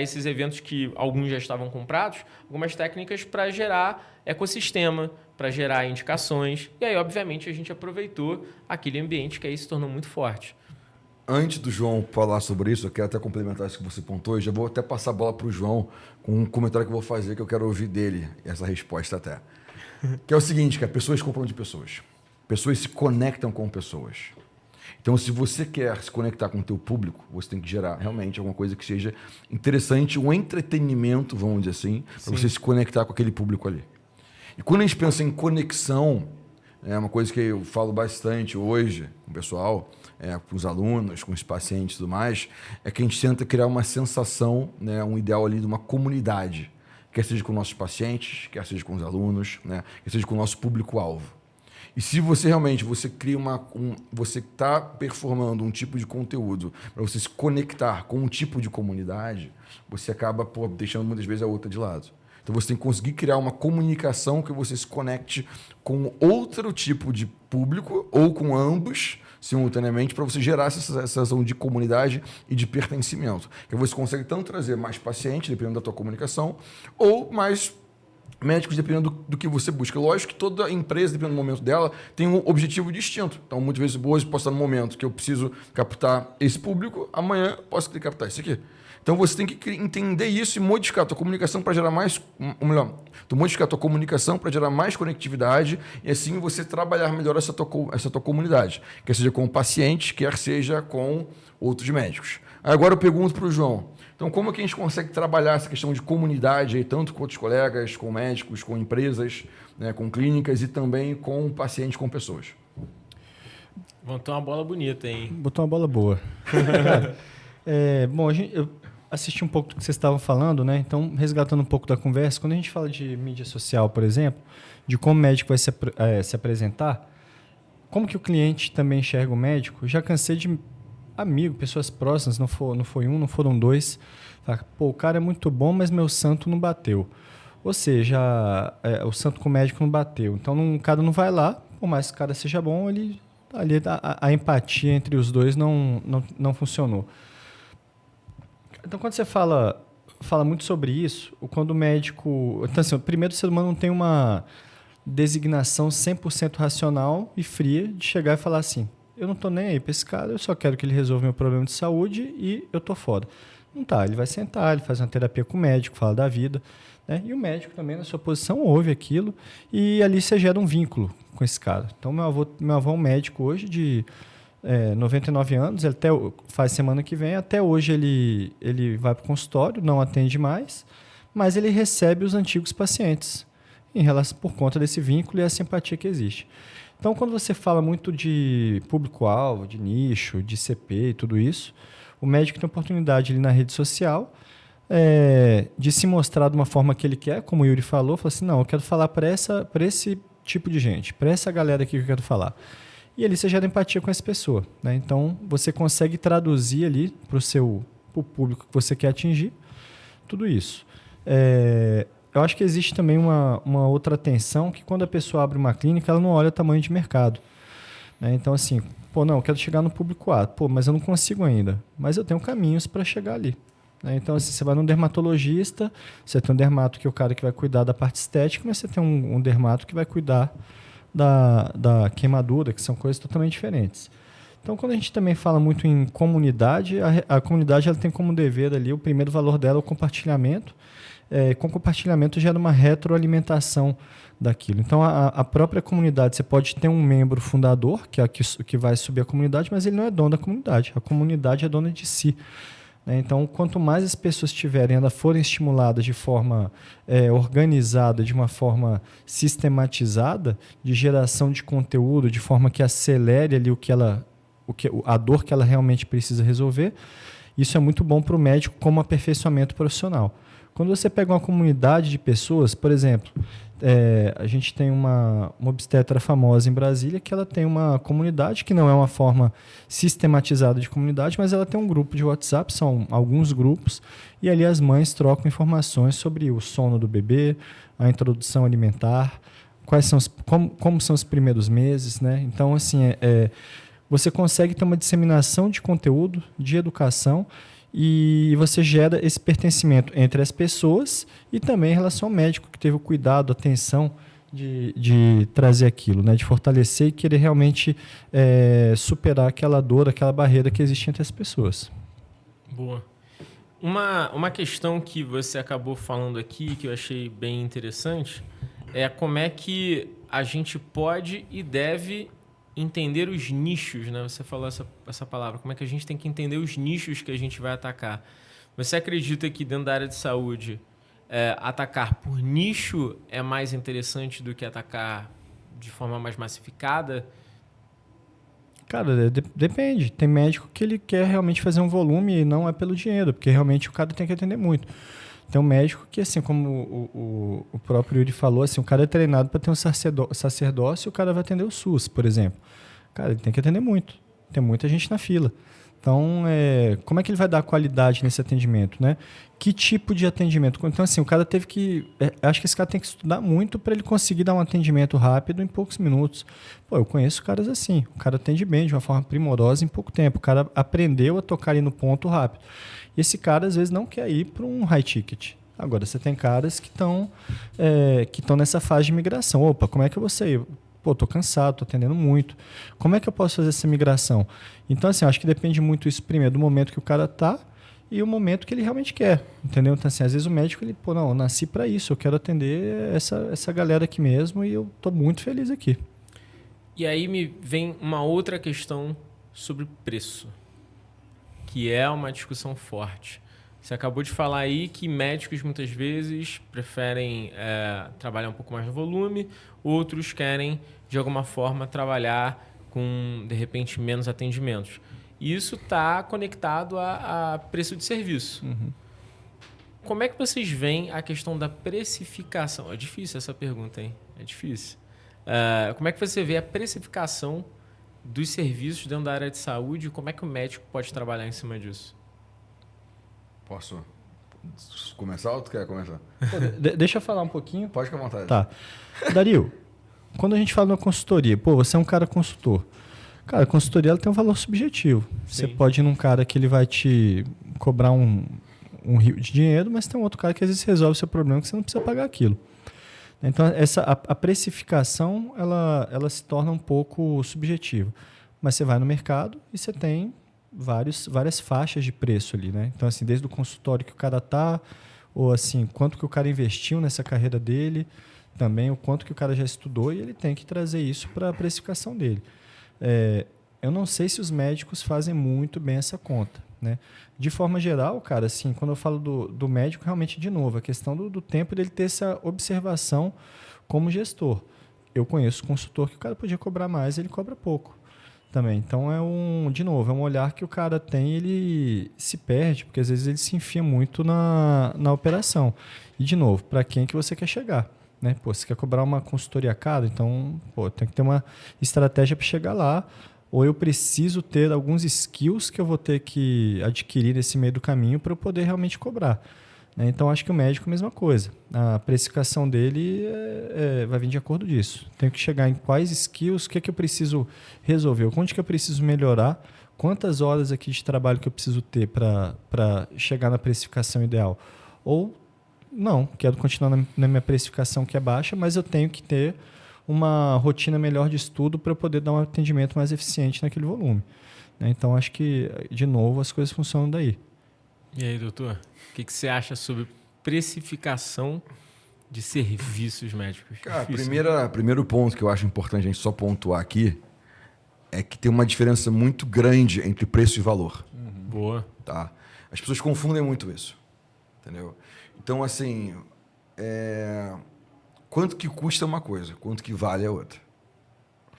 A: esses eventos que alguns já estavam comprados, algumas técnicas para gerar ecossistema, para gerar indicações. E aí, obviamente, a gente aproveitou aquele ambiente que aí se tornou muito forte.
B: Antes do João falar sobre isso, eu quero até complementar isso que você pontuou, e já vou até passar a bola para o João com um comentário que eu vou fazer, que eu quero ouvir dele, essa resposta até. Que é o seguinte, que as pessoas compram de pessoas. Pessoas se conectam com pessoas. Então, se você quer se conectar com o teu público, você tem que gerar realmente alguma coisa que seja interessante, um entretenimento, vamos dizer assim, para você se conectar com aquele público ali. E quando a gente pensa em conexão, é uma coisa que eu falo bastante hoje com o pessoal, com os alunos, com os pacientes e tudo mais, é que a gente tenta criar uma sensação, né, um ideal ali de uma comunidade, quer seja com nossos pacientes, quer seja com os alunos, né, quer seja com o nosso público-alvo. E se você realmente cria você está performando um tipo de conteúdo para você se conectar com um tipo de comunidade, você acaba deixando muitas vezes a outra de lado. Então você tem que conseguir criar uma comunicação que você se conecte com outro tipo de público ou com ambos simultaneamente para você gerar essa sensação de comunidade e de pertencimento. Que você consegue tanto trazer mais pacientes, dependendo da tua comunicação, ou mais médicos, dependendo do que você busca. Lógico que toda empresa, dependendo do momento dela, tem um objetivo distinto. Então, muitas vezes, hoje, posso estar no momento que eu preciso captar esse público, amanhã posso captar esse aqui. Então, você tem que entender isso e modificar a tua comunicação para gerar mais... Ou melhor, modificar a tua comunicação para gerar mais conectividade e, assim, você trabalhar melhor essa tua comunidade. Quer seja com pacientes, quer seja com outros médicos. Agora eu pergunto para o João. Então, como é que a gente consegue trabalhar essa questão de comunidade, aí, tanto com outros colegas, com médicos, com empresas, né, com clínicas e também com pacientes, com pessoas?
A: Botou uma bola bonita, hein?
C: Botou uma bola boa. Bom, eu assisti um pouco do que vocês estavam falando, né? Então, resgatando um pouco da conversa, quando a gente fala de mídia social, por exemplo, de como o médico vai se apresentar, como que o cliente também enxerga o médico, eu já cansei de... amigo, pessoas próximas, não foi um, não foram dois. Pô, o cara é muito bom, mas meu santo não bateu. Ou seja, o santo com o médico não bateu. Então, o cara não vai lá, por mais que o cara seja bom, a empatia entre os dois não funcionou. Então, quando você fala muito sobre isso, quando o médico... Então, assim, primeiro, o ser humano não tem uma designação 100% racional e fria de chegar e falar assim: eu não tô nem aí para esse cara, eu só quero que ele resolva meu problema de saúde e eu tô fora. Não tá, ele vai sentar, ele faz uma terapia com o médico, fala da vida, né? E o médico também, na sua posição, ouve aquilo e ali você gera um vínculo com esse cara. Então, meu avô é um médico hoje de 99 anos, ele até faz semana que vem, até hoje ele vai para o consultório, não atende mais, mas ele recebe os antigos pacientes em relação, por conta desse vínculo e a simpatia que existe. Então, quando você fala muito de público-alvo, de nicho, de CP e tudo isso, o médico tem a oportunidade ali na rede social de se mostrar de uma forma que ele quer, como o Yuri falou, assim, não, eu quero falar para esse tipo de gente, para essa galera aqui que eu quero falar. E ali você gera empatia com essa pessoa, né? Então, você consegue traduzir ali para o público que você quer atingir tudo isso. Eu acho que existe também uma outra atenção que quando a pessoa abre uma clínica, ela não olha o tamanho de mercado, né? Então, assim, eu quero chegar no público A, mas eu não consigo ainda, mas eu tenho caminhos para chegar ali, né? Então, assim, você vai num dermatologista, você tem um dermato que é o cara que vai cuidar da parte estética, mas você tem um dermato que vai cuidar da queimadura, que são coisas totalmente diferentes. Então, quando a gente também fala muito em comunidade, a comunidade ela tem como dever ali, o primeiro valor dela é o compartilhamento. Com compartilhamento gera uma retroalimentação daquilo. Então, a própria comunidade, você pode ter um membro fundador, que é que vai subir a comunidade, mas ele não é dono da comunidade. A comunidade é dona de si, né? Então, quanto mais as pessoas elas forem estimuladas de forma organizada, de uma forma sistematizada, de geração de conteúdo, de forma que acelere ali a dor que ela realmente precisa resolver, isso é muito bom para o médico como aperfeiçoamento profissional. Quando você pega uma comunidade de pessoas, por exemplo, a gente tem uma obstetra famosa em Brasília que ela tem uma comunidade que não é uma forma sistematizada de comunidade, mas ela tem um grupo de WhatsApp, são alguns grupos, e ali as mães trocam informações sobre o sono do bebê, a introdução alimentar, como são os primeiros meses, né? Então, assim, você consegue ter uma disseminação de conteúdo, de educação, e você gera esse pertencimento entre as pessoas e também em relação ao médico, que teve o cuidado, a atenção de trazer aquilo, né? De fortalecer e querer realmente superar aquela dor, aquela barreira que existe entre as pessoas.
A: Boa. Uma questão que você acabou falando aqui, que eu achei bem interessante, é como é que a gente pode e deve entender os nichos, né? Você falou essa palavra. Como é que a gente tem que entender os nichos que a gente vai atacar? Você acredita que dentro da área de saúde, atacar por nicho é mais interessante do que atacar de forma mais massificada?
C: Cara, depende. Tem médico que ele quer realmente fazer um volume e não é pelo dinheiro, porque realmente o cara tem que atender muito. Tem um médico que, assim, como o próprio Yuri falou, assim, o cara é treinado para ter um sacerdócio e o cara vai atender o SUS, por exemplo. Cara, ele tem que atender muito. Tem muita gente na fila. Então, como é que ele vai dar qualidade nesse atendimento, né? Que tipo de atendimento? Então, assim, o cara teve que... acho que esse cara tem que estudar muito para ele conseguir dar um atendimento rápido em poucos minutos. Pô, eu conheço caras assim. O cara atende bem, de uma forma primorosa, em pouco tempo. O cara aprendeu a tocar ali no ponto rápido. E esse cara, às vezes, não quer ir para um high ticket. Agora, você tem caras que estão nessa fase de migração. Opa, como é que eu vou sair? Pô, tô cansado, tô atendendo muito. Como é que eu posso fazer essa migração? Então, assim, eu acho que depende muito isso, primeiro, do momento que o cara tá e o momento que ele realmente quer, entendeu? Então, assim, às vezes o médico, ele, pô, não, eu nasci para isso, eu quero atender essa galera aqui mesmo e eu tô muito feliz aqui.
A: E aí me vem uma outra questão sobre preço, que é uma discussão forte. Você acabou de falar aí que médicos muitas vezes preferem trabalhar um pouco mais no volume, outros querem, de alguma forma, trabalhar com, de repente, menos atendimentos. E isso está conectado a preço de serviço.
C: Uhum.
A: Como é que vocês veem a questão da precificação? É difícil essa pergunta, hein? É difícil. Como é que você vê a precificação dos serviços dentro da área de saúde e como é que o médico pode trabalhar em cima disso?
B: Posso começar ou tu quer começar?
C: Pô, deixa eu falar um pouquinho.
B: Pode ficar à vontade.
C: Tá. Dario, quando a gente fala na consultoria, pô, você é um cara consultor. Cara, a consultoria ela tem um valor subjetivo.
A: Sim.
C: Você pode ir num cara que ele vai te cobrar um rio de dinheiro, mas tem um outro cara que às vezes resolve o seu problema que você não precisa pagar aquilo. Então, a precificação, ela se torna um pouco subjetiva. Mas você vai no mercado e você tem várias faixas de preço ali, né? Então, assim, desde o consultório que o cara tá, ou assim, quanto que o cara investiu nessa carreira dele, também o quanto que o cara já estudou e ele tem que trazer isso para a precificação dele. Eu não sei se os médicos fazem muito bem essa conta, né? De forma geral, cara, assim, quando eu falo do médico, realmente, de novo, a questão do tempo dele ter essa observação como gestor. Eu conheço consultor que o cara podia cobrar mais e ele cobra pouco também. Então, de novo, é um olhar que o cara tem, ele se perde, porque às vezes ele se enfia muito na operação. E, de novo, para quem que você quer chegar? Né? Pô, você quer cobrar uma consultoria cara, então tem que ter uma estratégia para chegar lá, ou eu preciso ter alguns skills que eu vou ter que adquirir nesse meio do caminho para eu poder realmente cobrar. Né? Então, acho que o médico é a mesma coisa. A precificação dele vai vir de acordo disso. Tenho que chegar em quais skills, o que é que eu preciso resolver, onde que eu preciso melhorar, quantas horas aqui de trabalho que eu preciso ter para chegar na precificação ideal. Ou não, quero continuar na minha precificação que é baixa, mas eu tenho que ter uma rotina melhor de estudo para eu poder dar um atendimento mais eficiente naquele volume. Né? Então, acho que, de novo, as coisas funcionam daí.
A: E aí, doutor? O que você acha sobre precificação de serviços médicos?
B: Cara, primeiro ponto que eu acho importante a gente só pontuar aqui é que tem uma diferença muito grande entre preço e valor.
A: Boa.
B: Tá? As pessoas confundem muito isso. Entendeu? Então, assim, quanto que custa uma coisa, quanto que vale a outra.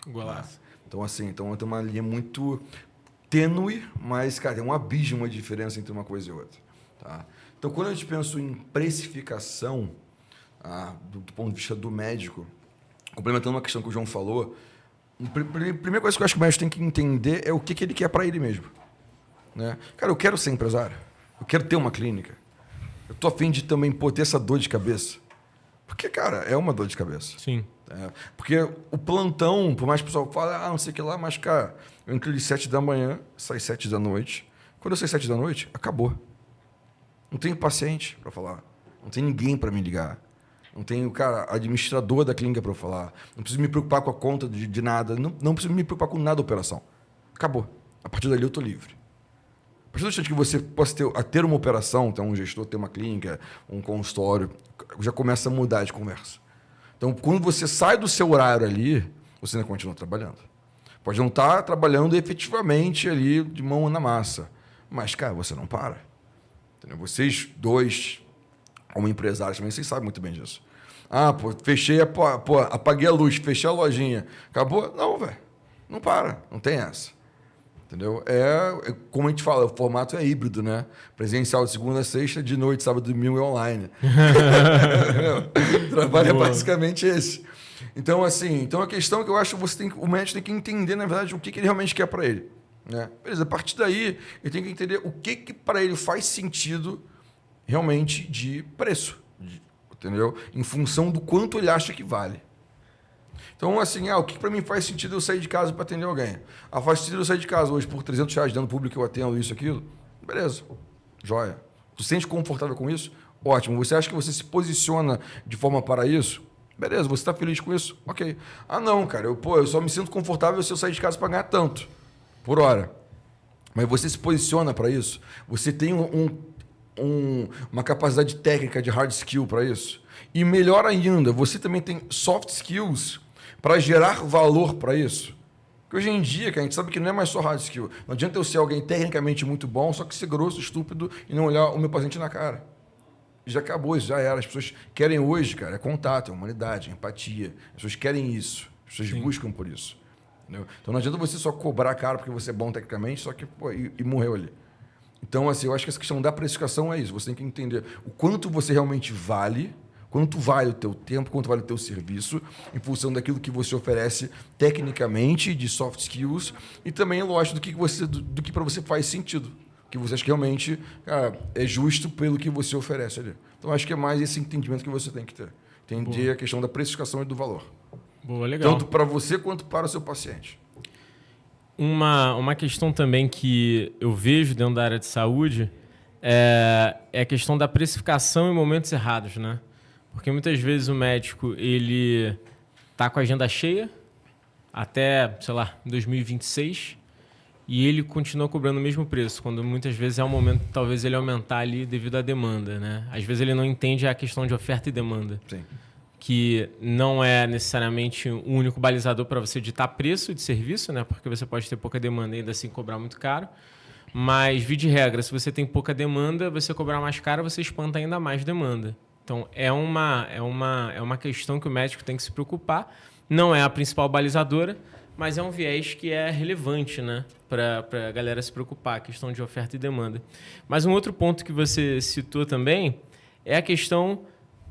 A: Golaço.
B: Então, assim, tem uma linha muito tênue, mas, cara, tem um abismo de diferença entre uma coisa e outra. Tá? Então, quando a gente pensa em precificação, do ponto de vista do médico, complementando uma questão que o João falou, a primeira coisa que eu acho que o médico tem que entender é o que ele quer para ele mesmo. Né? Cara, eu quero ser empresário, eu quero ter uma clínica, eu tô a fim de também ter essa dor de cabeça. Porque, cara, é uma dor de cabeça.
A: Sim.
B: Porque o plantão, por mais que o pessoal fale, não sei o que lá, mas, cara, eu entro às 7 da manhã, saio 7 da noite. Quando eu saio 7 da noite, acabou. Não tenho paciente para falar. Não tem ninguém para me ligar. Não tenho, cara, administrador da clínica para eu falar. Não preciso me preocupar com a conta de nada. Não preciso me preocupar com nada da operação. Acabou. A partir dali eu tô livre. A partir do instante que você possa ter uma operação, então um gestor ter uma clínica, um consultório, já começa a mudar de conversa. Então, quando você sai do seu horário ali, você ainda continua trabalhando. Pode não estar trabalhando efetivamente ali de mão na massa. Mas, cara, você não para. Entendeu? Vocês dois, como empresários também, vocês sabem muito bem disso. Ah, pô, apaguei a luz, fechei a lojinha. Acabou? Não, velho. Não para. Não tem essa. Entendeu? Como a gente fala, o formato é híbrido, né? Presencial de segunda a sexta, de noite, sábado e domingo é online. O trabalho é basicamente esse. Então, assim, a questão que eu acho que o médico tem que entender, na verdade, o que ele realmente quer para ele. Né? Beleza, a partir daí, ele tem que entender o que para ele faz sentido realmente de preço. Entendeu? Em função do quanto ele acha que vale. Então, assim, o que para mim faz sentido eu sair de casa para atender alguém? Faz sentido eu sair de casa hoje por R$300 dando público que eu atendo isso, aquilo? Beleza, joia. Tu se sente confortável com isso? Ótimo. Você acha que você se posiciona de forma para isso? Beleza, você está feliz com isso? Ok. Não, cara, eu só me sinto confortável se eu sair de casa para ganhar tanto por hora. Mas você se posiciona para isso? Você tem uma capacidade técnica de hard skill para isso? E melhor ainda, você também tem soft skills para gerar valor para isso. Porque hoje em dia, que a gente sabe que não é mais só hard skill. Não adianta eu ser alguém tecnicamente muito bom, só que ser grosso, estúpido e não olhar o meu paciente na cara. Já acabou, isso já era. As pessoas querem hoje, cara, é contato, é humanidade, é empatia. As pessoas querem isso. As pessoas buscam por isso. Entendeu? Então não adianta você só cobrar caro porque você é bom tecnicamente, só que e morreu ali. Então, assim, eu acho que essa questão da precificação é isso. Você tem que entender o quanto você realmente vale, quanto vale o teu tempo, quanto vale o teu serviço, em função daquilo que você oferece tecnicamente, de soft skills, e também, lógico, do que para você faz sentido. Que você acha que realmente, cara, é justo pelo que você oferece ali. Então, acho que é mais esse entendimento que você tem que ter. Entender a questão da precificação e do valor.
A: Boa, legal.
B: Tanto para você quanto para o seu paciente.
A: Uma questão também que eu vejo dentro da área de saúde é a questão da precificação em momentos errados, né? Porque muitas vezes o médico ele tá com a agenda cheia até, sei lá, 2026 e ele continua cobrando o mesmo preço, quando muitas vezes é um momento que talvez ele aumentar ali devido à demanda, né? Às vezes ele não entende a questão de oferta e demanda.
B: Sim.
A: Que não é necessariamente o único balizador para você ditar preço de serviço, né? Porque você pode ter pouca demanda e ainda assim cobrar muito caro. Mas, via de regra, se você tem pouca demanda, você cobrar mais caro, você espanta ainda mais demanda. Então, é uma questão que o médico tem que se preocupar. Não é a principal balizadora, mas é um viés que é relevante, né? Para a galera se preocupar, a questão de oferta e demanda. Mas um outro ponto que você citou também é a questão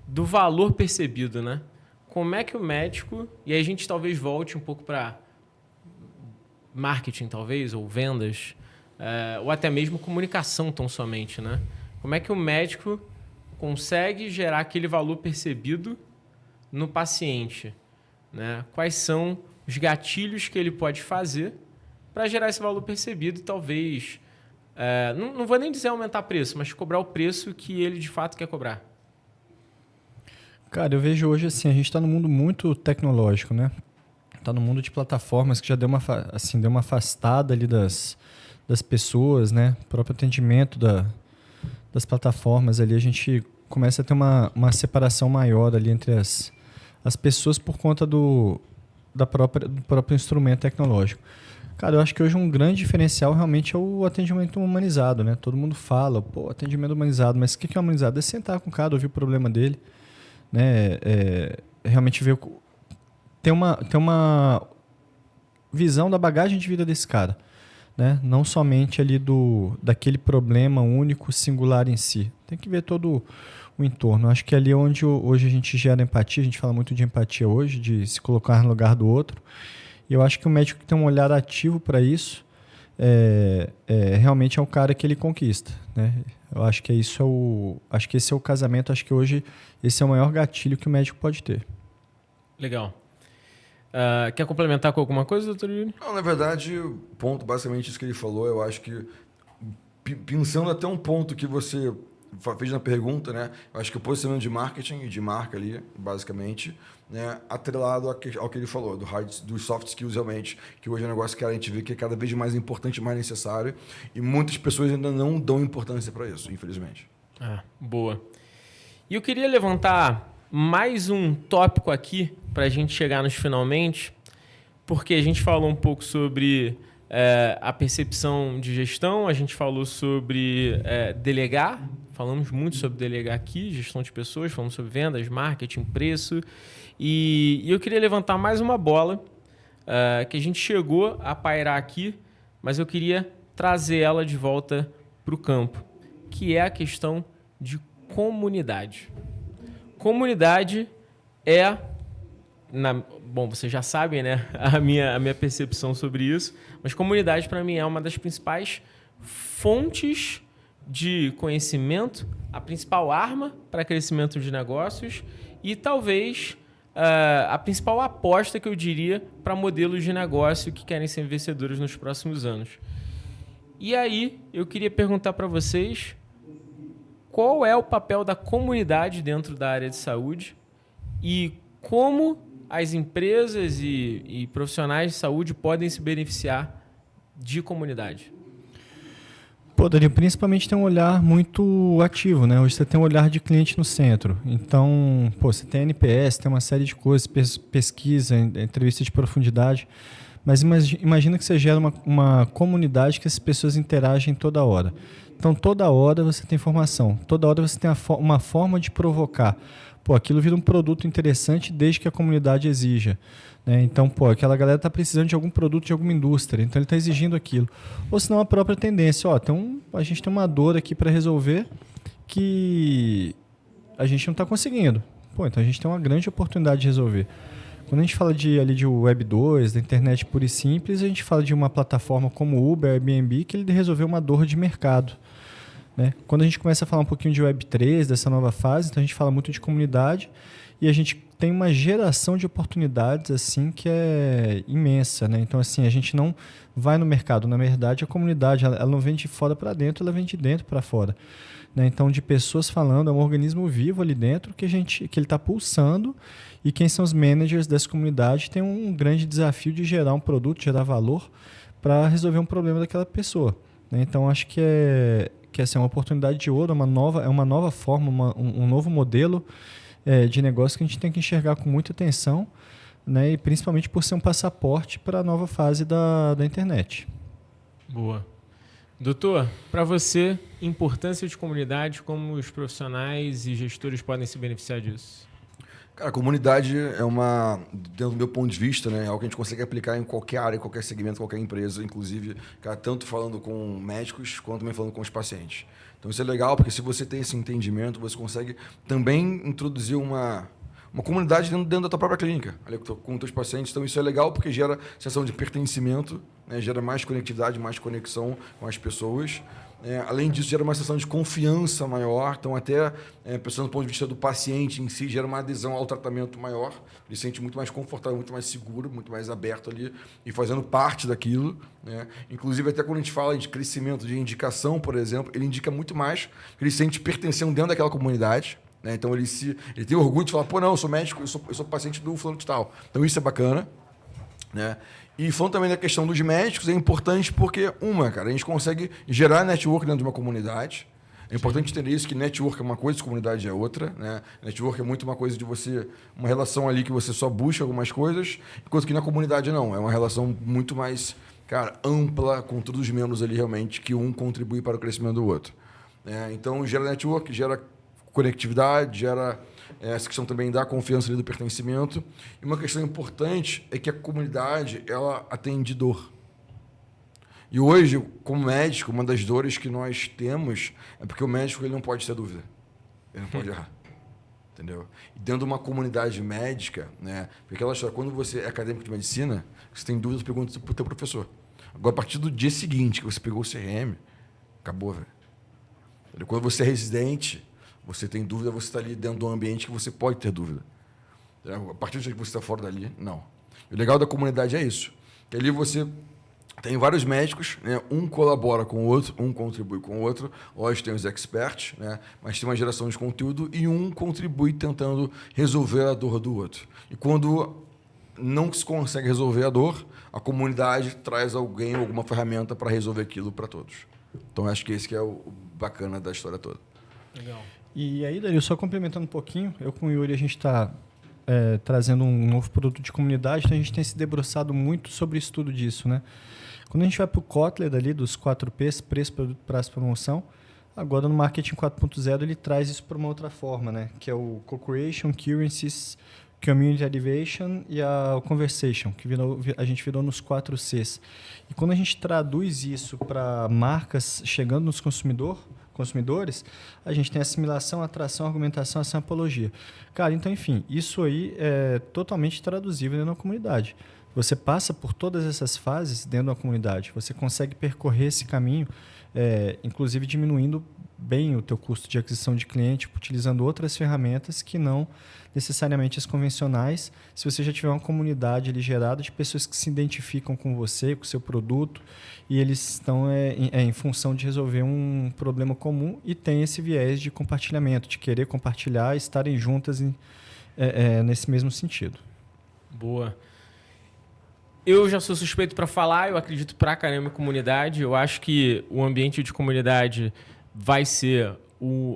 A: do valor percebido, né? Como é que o médico... E aí a gente talvez volte um pouco para marketing, talvez, ou vendas, ou até mesmo comunicação tão somente, né? Como é que o médico consegue gerar aquele valor percebido no paciente, né? Quais são os gatilhos que ele pode fazer para gerar esse valor percebido e talvez... não vou nem dizer aumentar preço, mas cobrar o preço que ele de fato quer cobrar.
C: Cara, eu vejo hoje assim, a gente está num mundo muito tecnológico, né? Está no mundo de plataformas que já deu uma afastada ali das pessoas, né? O próprio atendimento das plataformas ali, a gente começa a ter uma separação maior ali entre as pessoas por conta do próprio instrumento tecnológico. Cara, eu acho que hoje um grande diferencial realmente é o atendimento humanizado, né? Todo mundo fala, atendimento humanizado, mas o que é humanizado? É sentar com o cara, ouvir o problema dele, né? Realmente ver ter uma visão da bagagem de vida desse cara, né? Não somente ali daquele problema único, singular em si. Tem que ver todo o entorno. Acho que ali onde hoje a gente gera empatia, a gente fala muito de empatia hoje, de se colocar no lugar do outro. E eu acho que o médico que tem um olhar ativo para isso realmente é o cara que ele conquista, né? Eu acho que acho que esse é o casamento, acho que hoje esse é o maior gatilho que o médico pode ter.
A: Legal. Quer complementar com alguma coisa, doutor Yuri?
B: Não, na verdade, o ponto, basicamente isso que ele falou, eu acho que, pensando até um ponto que você fez na pergunta, né? Eu acho que o posicionamento de marketing e de marca ali, basicamente, né, atrelado ao que ele falou, dos soft skills realmente, que hoje é um negócio que a gente vê que é cada vez mais importante e mais necessário, e muitas pessoas ainda não dão importância para isso, infelizmente.
A: Boa. E eu queria levantar mais um tópico aqui, para a gente chegar nos finalmente, porque a gente falou um pouco sobre a percepção de gestão, a gente falou sobre delegar, falamos muito sobre delegar aqui, gestão de pessoas, falamos sobre vendas, marketing, preço. E eu queria levantar mais uma bola que a gente chegou a pairar aqui, mas eu queria trazer ela de volta para o campo, que é a questão de comunidade. Comunidade bom, vocês já sabem, né, a minha percepção sobre isso, mas comunidade para mim é uma das principais fontes de conhecimento, a principal arma para crescimento de negócios e talvez a principal aposta que eu diria para modelos de negócio que querem ser vencedores nos próximos anos. E aí eu queria perguntar para vocês qual é o papel da comunidade dentro da área de saúde e como as empresas e profissionais de saúde podem se beneficiar de comunidade.
C: Pô, Danilo, principalmente tem um olhar muito ativo, né? Hoje você tem um olhar de cliente no centro. Então, você tem NPS, tem uma série de coisas, pesquisa, entrevista de profundidade. Mas imagina que você gera uma comunidade que as pessoas interagem toda hora. Então, toda hora você tem informação, toda hora você tem uma forma de provocar. Pô, aquilo vira um produto interessante desde que a comunidade exija. Né? Então, aquela galera está precisando de algum produto de alguma indústria, então ele está exigindo aquilo. Ou senão a própria tendência, a gente tem uma dor aqui para resolver que a gente não está conseguindo. Então a gente tem uma grande oportunidade de resolver. Quando a gente fala de Web 2, da internet pura e simples, a gente fala de uma plataforma como Uber, Airbnb, que ele resolveu uma dor de mercado. Né? Quando a gente começa a falar um pouquinho de Web 3, dessa nova fase, então a gente fala muito de comunidade e a gente tem uma geração de oportunidades assim que é imensa. Né? Então, assim, a gente não vai no mercado. Na verdade, a comunidade ela não vem de fora para dentro, ela vem de dentro para fora. Né? Então, de pessoas falando, é um organismo vivo ali dentro que ele está pulsando e quem são os managers dessa comunidade tem um grande desafio de gerar um produto, gerar valor para resolver um problema daquela pessoa. Né? Então, acho que é uma oportunidade de ouro, é uma nova forma, um novo modelo de negócio que a gente tem que enxergar com muita atenção, né? E principalmente por ser um passaporte para a nova fase da internet.
A: Boa. Doutor, para você, importância de comunidade, como os profissionais e gestores podem se beneficiar disso?
B: Cara, a comunidade dentro do meu ponto de vista, né, é algo que a gente consegue aplicar em qualquer área, qualquer segmento, qualquer empresa, inclusive, cara, tanto falando com médicos quanto também falando com os pacientes. Então isso é legal, porque se você tem esse entendimento, você consegue também introduzir uma comunidade dentro da tua própria clínica, ali, com os teus pacientes. Então isso é legal porque gera sensação de pertencimento, né, gera mais conectividade, mais conexão com as pessoas. Além disso, gera uma sensação de confiança maior. Então, até pensando do ponto de vista do paciente em si, gera uma adesão ao tratamento maior. Ele se sente muito mais confortável, muito mais seguro, muito mais aberto ali e fazendo parte daquilo. Né? Inclusive, até quando a gente fala de crescimento de indicação, por exemplo, ele indica muito mais, ele se sente pertencendo dentro daquela comunidade. Né? Então, ele tem orgulho de falar, não, eu sou médico, eu sou paciente do fulano de tal. Então, isso é bacana. Né? E falando também da questão dos médicos, é importante porque, cara, a gente consegue gerar network dentro de uma comunidade. É importante entender isso, que network é uma coisa, comunidade é outra. Né? Network é muito uma coisa de você, uma relação ali que você só busca algumas coisas, enquanto que na comunidade não. É uma relação muito mais, ampla, com todos os membros ali realmente, que um contribui para o crescimento do outro. Então, gera network, gera conectividade, gera essa questão também da confiança ali, do pertencimento. E uma questão importante é que a comunidade, ela atende dor. E hoje, como médico, uma das dores que nós temos é porque o médico ele não pode ter dúvida. Ele não pode errar. Entendeu? E dentro de uma comunidade médica, né? Porque aquela história, quando você é acadêmico de medicina, você tem dúvidas, pergunta para o teu professor. Agora, a partir do dia seguinte que você pegou o CRM, acabou, velho. Quando você é residente, você tem dúvida, você está ali dentro de um ambiente que você pode ter dúvida. A partir do dia que você está fora dali, não. E o legal da comunidade é isso. Que ali você tem vários médicos, né? Um colabora com o outro, um contribui com o outro. Hoje tem os experts, né? Mas tem uma geração de conteúdo e um contribui tentando resolver a dor do outro. E quando não se consegue resolver a dor, a comunidade traz alguém, alguma ferramenta para resolver aquilo para todos. Então, acho que esse que é o bacana da história toda.
A: Legal.
C: E aí, Dario, só complementando um pouquinho, eu com o Yuri, a gente está trazendo um novo produto de comunidade, então a gente tem se debruçado muito sobre o estudo disso, né? Quando a gente vai para o Kotler dali, dos 4Ps, preço, produto, prazo, promoção, agora no Marketing 4.0 ele traz isso para uma outra forma, né? Que é o Co-Creation, Currencies, Community Activation e a Conversation, que a gente virou nos 4Cs. E quando a gente traduz isso para marcas chegando nos consumidores, a gente tem assimilação, atração, argumentação, ação e apologia. Cara, então, enfim, isso aí é totalmente traduzível dentro da comunidade. Você passa por todas essas fases dentro da comunidade. Você consegue percorrer esse caminho, inclusive diminuindo bem o teu custo de aquisição de cliente, utilizando outras ferramentas que não necessariamente as convencionais, se você já tiver uma comunidade ali gerada de pessoas que se identificam com você, com o seu produto, e eles estão em função de resolver um problema comum e tem esse viés de compartilhamento, de querer compartilhar e estarem juntas nesse mesmo sentido.
A: Boa. Eu já sou suspeito para falar, eu acredito pra caramba em comunidade. Eu acho que o ambiente de comunidade vai ser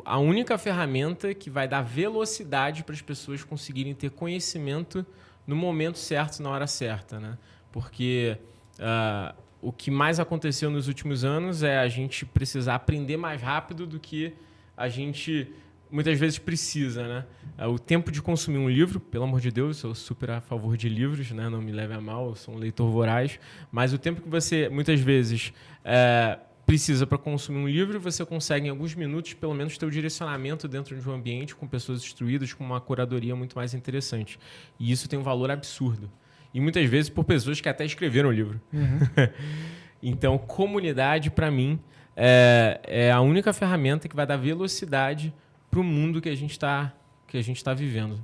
A: a única ferramenta que vai dar velocidade para as pessoas conseguirem ter conhecimento no momento certo, na hora certa, né? Porque o que mais aconteceu nos últimos anos é a gente precisar aprender mais rápido do que a gente muitas vezes precisa, né? O tempo de consumir um livro, pelo amor de Deus, eu sou super a favor de livros, né? Não me leve a mal, eu sou um leitor voraz, mas o tempo que você muitas vezes precisa para consumir um livro, você consegue em alguns minutos, pelo menos, ter o direcionamento dentro de um ambiente com pessoas instruídas, com uma curadoria muito mais interessante. E isso tem um valor absurdo. E muitas vezes por pessoas que até escreveram o livro. Uhum. Então, comunidade, para mim, é a única ferramenta que vai dar velocidade para o mundo que a gente está vivendo.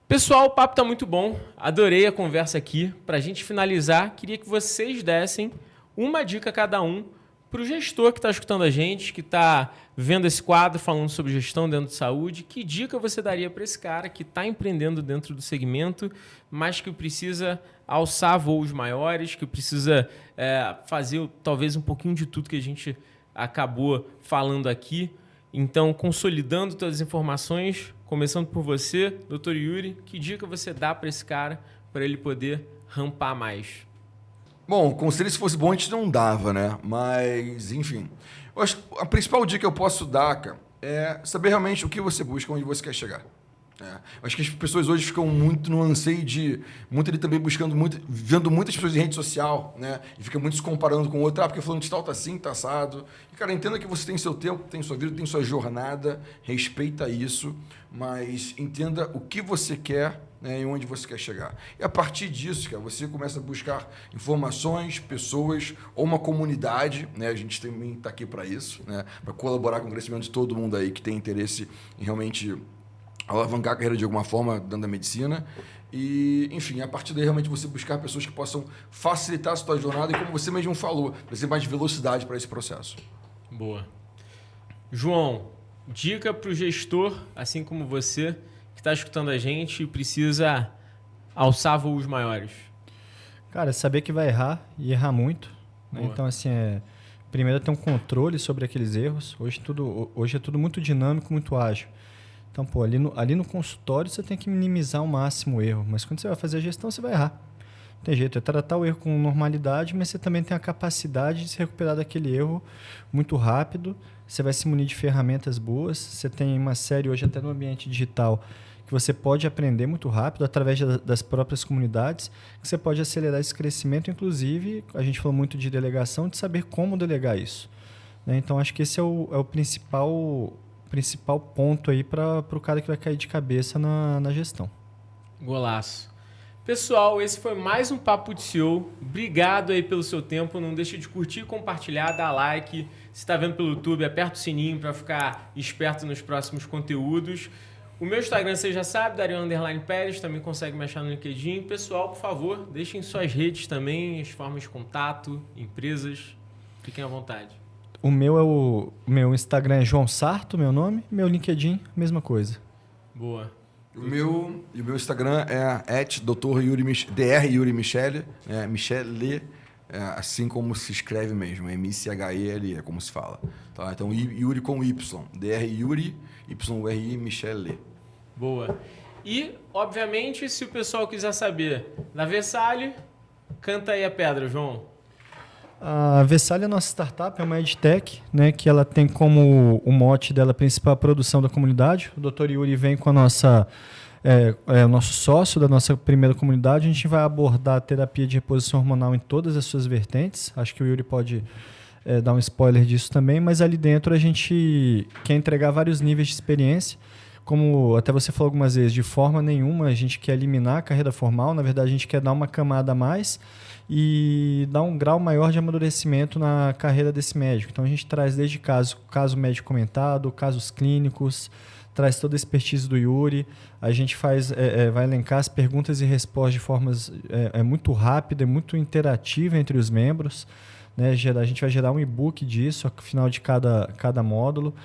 A: Pessoal, o papo está muito bom. Adorei a conversa aqui. Para a gente finalizar, queria que vocês dessem uma dica cada um para o gestor que está escutando a gente, que está vendo esse quadro falando sobre gestão dentro de saúde. Que dica você daria para esse cara que está empreendendo dentro do segmento, mas que precisa alçar voos maiores, que precisa fazer talvez um pouquinho de tudo que a gente acabou falando aqui? Então, consolidando todas as informações, começando por você, Dr. Yuri, que dica você dá para esse cara para ele poder rampar mais?
B: Bom, conselho, se fosse bom, a gente não dava, né? Mas, enfim. Eu acho que a principal dica que eu posso dar, cara, é saber realmente o que você busca, onde você quer chegar. Eu acho que as pessoas hoje ficam muito no anseio de... Muito ali também buscando muito... Vendo muitas pessoas em rede social, né? E fica muito se comparando com o outro. Porque falando de tal tá assim, tá assado. E, cara, entenda que você tem seu tempo, tem sua vida, tem sua jornada. Respeita isso. Mas entenda o que você quer, né, e onde você quer chegar. E a partir disso, cara, você começa a buscar informações, pessoas ou uma comunidade, né? A gente também está aqui para isso, né? Para colaborar com o crescimento de todo mundo aí que tem interesse em realmente alavancar a carreira de alguma forma dentro da medicina. E, enfim, a partir daí realmente você buscar pessoas que possam facilitar a sua jornada e, como você mesmo falou, trazer mais velocidade para esse processo.
A: Boa. João, dica para o gestor, assim como você, que está escutando a gente e precisa alçar voos maiores.
C: Cara, saber que vai errar e errar muito. Né? Então, assim, primeiro ter um controle sobre aqueles erros. Hoje é tudo muito dinâmico, muito ágil. Então, pô, ali no consultório você tem que minimizar ao máximo o erro. Mas quando você vai fazer a gestão, você vai errar. Não tem jeito, é tratar o erro com normalidade, mas você também tem a capacidade de se recuperar daquele erro muito rápido. Você vai se munir de ferramentas boas. Você tem uma série hoje, até no ambiente digital, que você pode aprender muito rápido através das próprias comunidades, que você pode acelerar esse crescimento. Inclusive, a gente falou muito de delegação, de saber como delegar isso. Né? Então, acho que esse é o principal ponto aí para o cara que vai cair de cabeça na gestão.
A: Golaço. Pessoal, esse foi mais um Papo de CEO. Obrigado aí pelo seu tempo. Não deixe de curtir, compartilhar, dar like. Se está vendo pelo YouTube, aperta o sininho para ficar esperto nos próximos conteúdos. O meu Instagram, você já sabe, Dario_Pérez, também consegue me achar no LinkedIn. Pessoal, por favor, deixem suas redes também, as formas de contato, empresas. Fiquem à vontade.
C: O meu Instagram é João Sarto, meu nome. Meu LinkedIn, mesma coisa.
A: Boa.
B: O meu Instagram é @Dr. Yuri Michele, Michele, assim como se escreve mesmo, M-I-C-H-E-L-E, é como se fala. Tá? Então, Yuri com Y, Dr. Yuri, Y-U-R-I, Michele.
A: Boa. E, obviamente, se o pessoal quiser saber da Versalhe, canta aí a pedra, João.
C: A Versalhe é a nossa startup, é uma edtech, né, que ela tem como o mote dela principal a produção da comunidade. O Dr. Yuri vem com a nossa, o nosso sócio da nossa primeira comunidade. A gente vai abordar a terapia de reposição hormonal em todas as suas vertentes. Acho que o Yuri pode dar um spoiler disso também, mas ali dentro a gente quer entregar vários níveis de experiência. Como até você falou algumas vezes, de forma nenhuma a gente quer eliminar a carreira formal, na verdade a gente quer dar uma camada a mais e dar um grau maior de amadurecimento na carreira desse médico. Então a gente traz desde caso médico comentado, casos clínicos, traz toda a expertise do Yuri, a gente vai elencar as perguntas e respostas de formas muito rápida, muito interativa entre os membros. Né, a gente vai gerar um e-book disso ao final de cada módulo,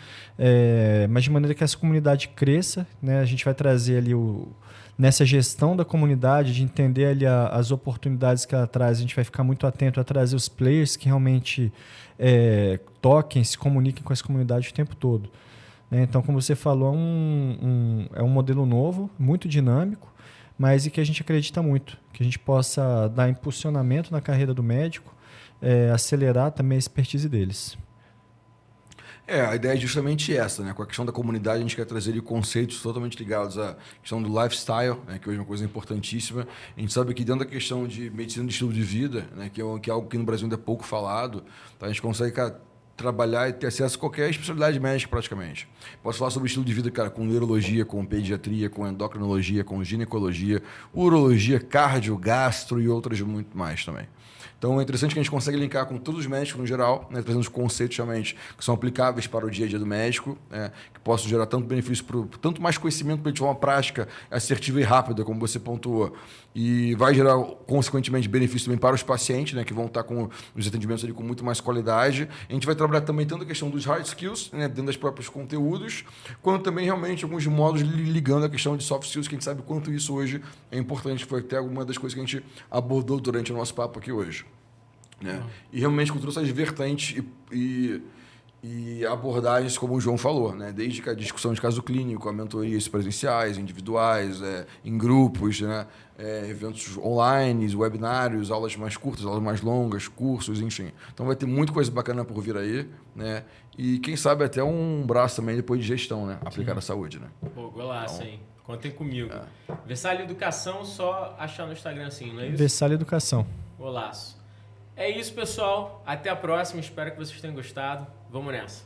C: mas de maneira que essa comunidade cresça, né, a gente vai trazer ali nessa gestão da comunidade, de entender ali as oportunidades que ela traz, a gente vai ficar muito atento a trazer os players que realmente toquem, se comuniquem com essa comunidade o tempo todo. Né? Então, como você falou, é um modelo novo, muito dinâmico, mas em que a gente acredita muito, que a gente possa dar impulsionamento na carreira do médico, acelerar também a expertise deles.
B: A ideia é justamente essa, né? Com a questão da comunidade, a gente quer trazer ali conceitos totalmente ligados à questão do lifestyle, né? Que hoje é uma coisa importantíssima. A gente sabe que dentro da questão de medicina de estilo de vida, né? Que é algo que no Brasil ainda é pouco falado, tá? A gente consegue, trabalhar e ter acesso a qualquer especialidade médica praticamente. Posso falar sobre estilo de vida, com neurologia, com pediatria, com endocrinologia, com ginecologia, urologia, cardio, gastro e outras muito mais também. Então é interessante que a gente consegue linkar com todos os médicos no geral, né, trazendo os conceitos realmente que são aplicáveis para o dia a dia do médico, que possam gerar tanto benefício, tanto mais conhecimento para ele de forma prática, assertiva e rápida, como você pontuou. E vai gerar, consequentemente, benefício também para os pacientes, né, que vão estar com os atendimentos ali com muito mais qualidade. A gente vai trabalhar também tanto a questão dos hard skills, né, dentro dos próprios conteúdos, quanto também realmente alguns modos ligando a questão de soft skills, que a gente sabe o quanto isso hoje é importante. Foi até alguma das coisas que a gente abordou durante o nosso papo aqui hoje. Né? E realmente com todas essas vertentes e abordagens, como o João falou, né? Desde a discussão de caso clínico, a mentorias presenciais, individuais, em grupos, né? Eventos online, webinários, aulas mais curtas, aulas mais longas, cursos, enfim. Então vai ter muita coisa bacana por vir aí, né? E quem sabe até um braço também depois de gestão, né? Aplicada à saúde, né?
A: Pô, golaço, hein? Contem comigo. Versalhe Educação, só achar no Instagram assim, não é isso?
C: Versalhe Educação.
A: Golaço. É isso, pessoal. Até a próxima. Espero que vocês tenham gostado. Vamos nessa.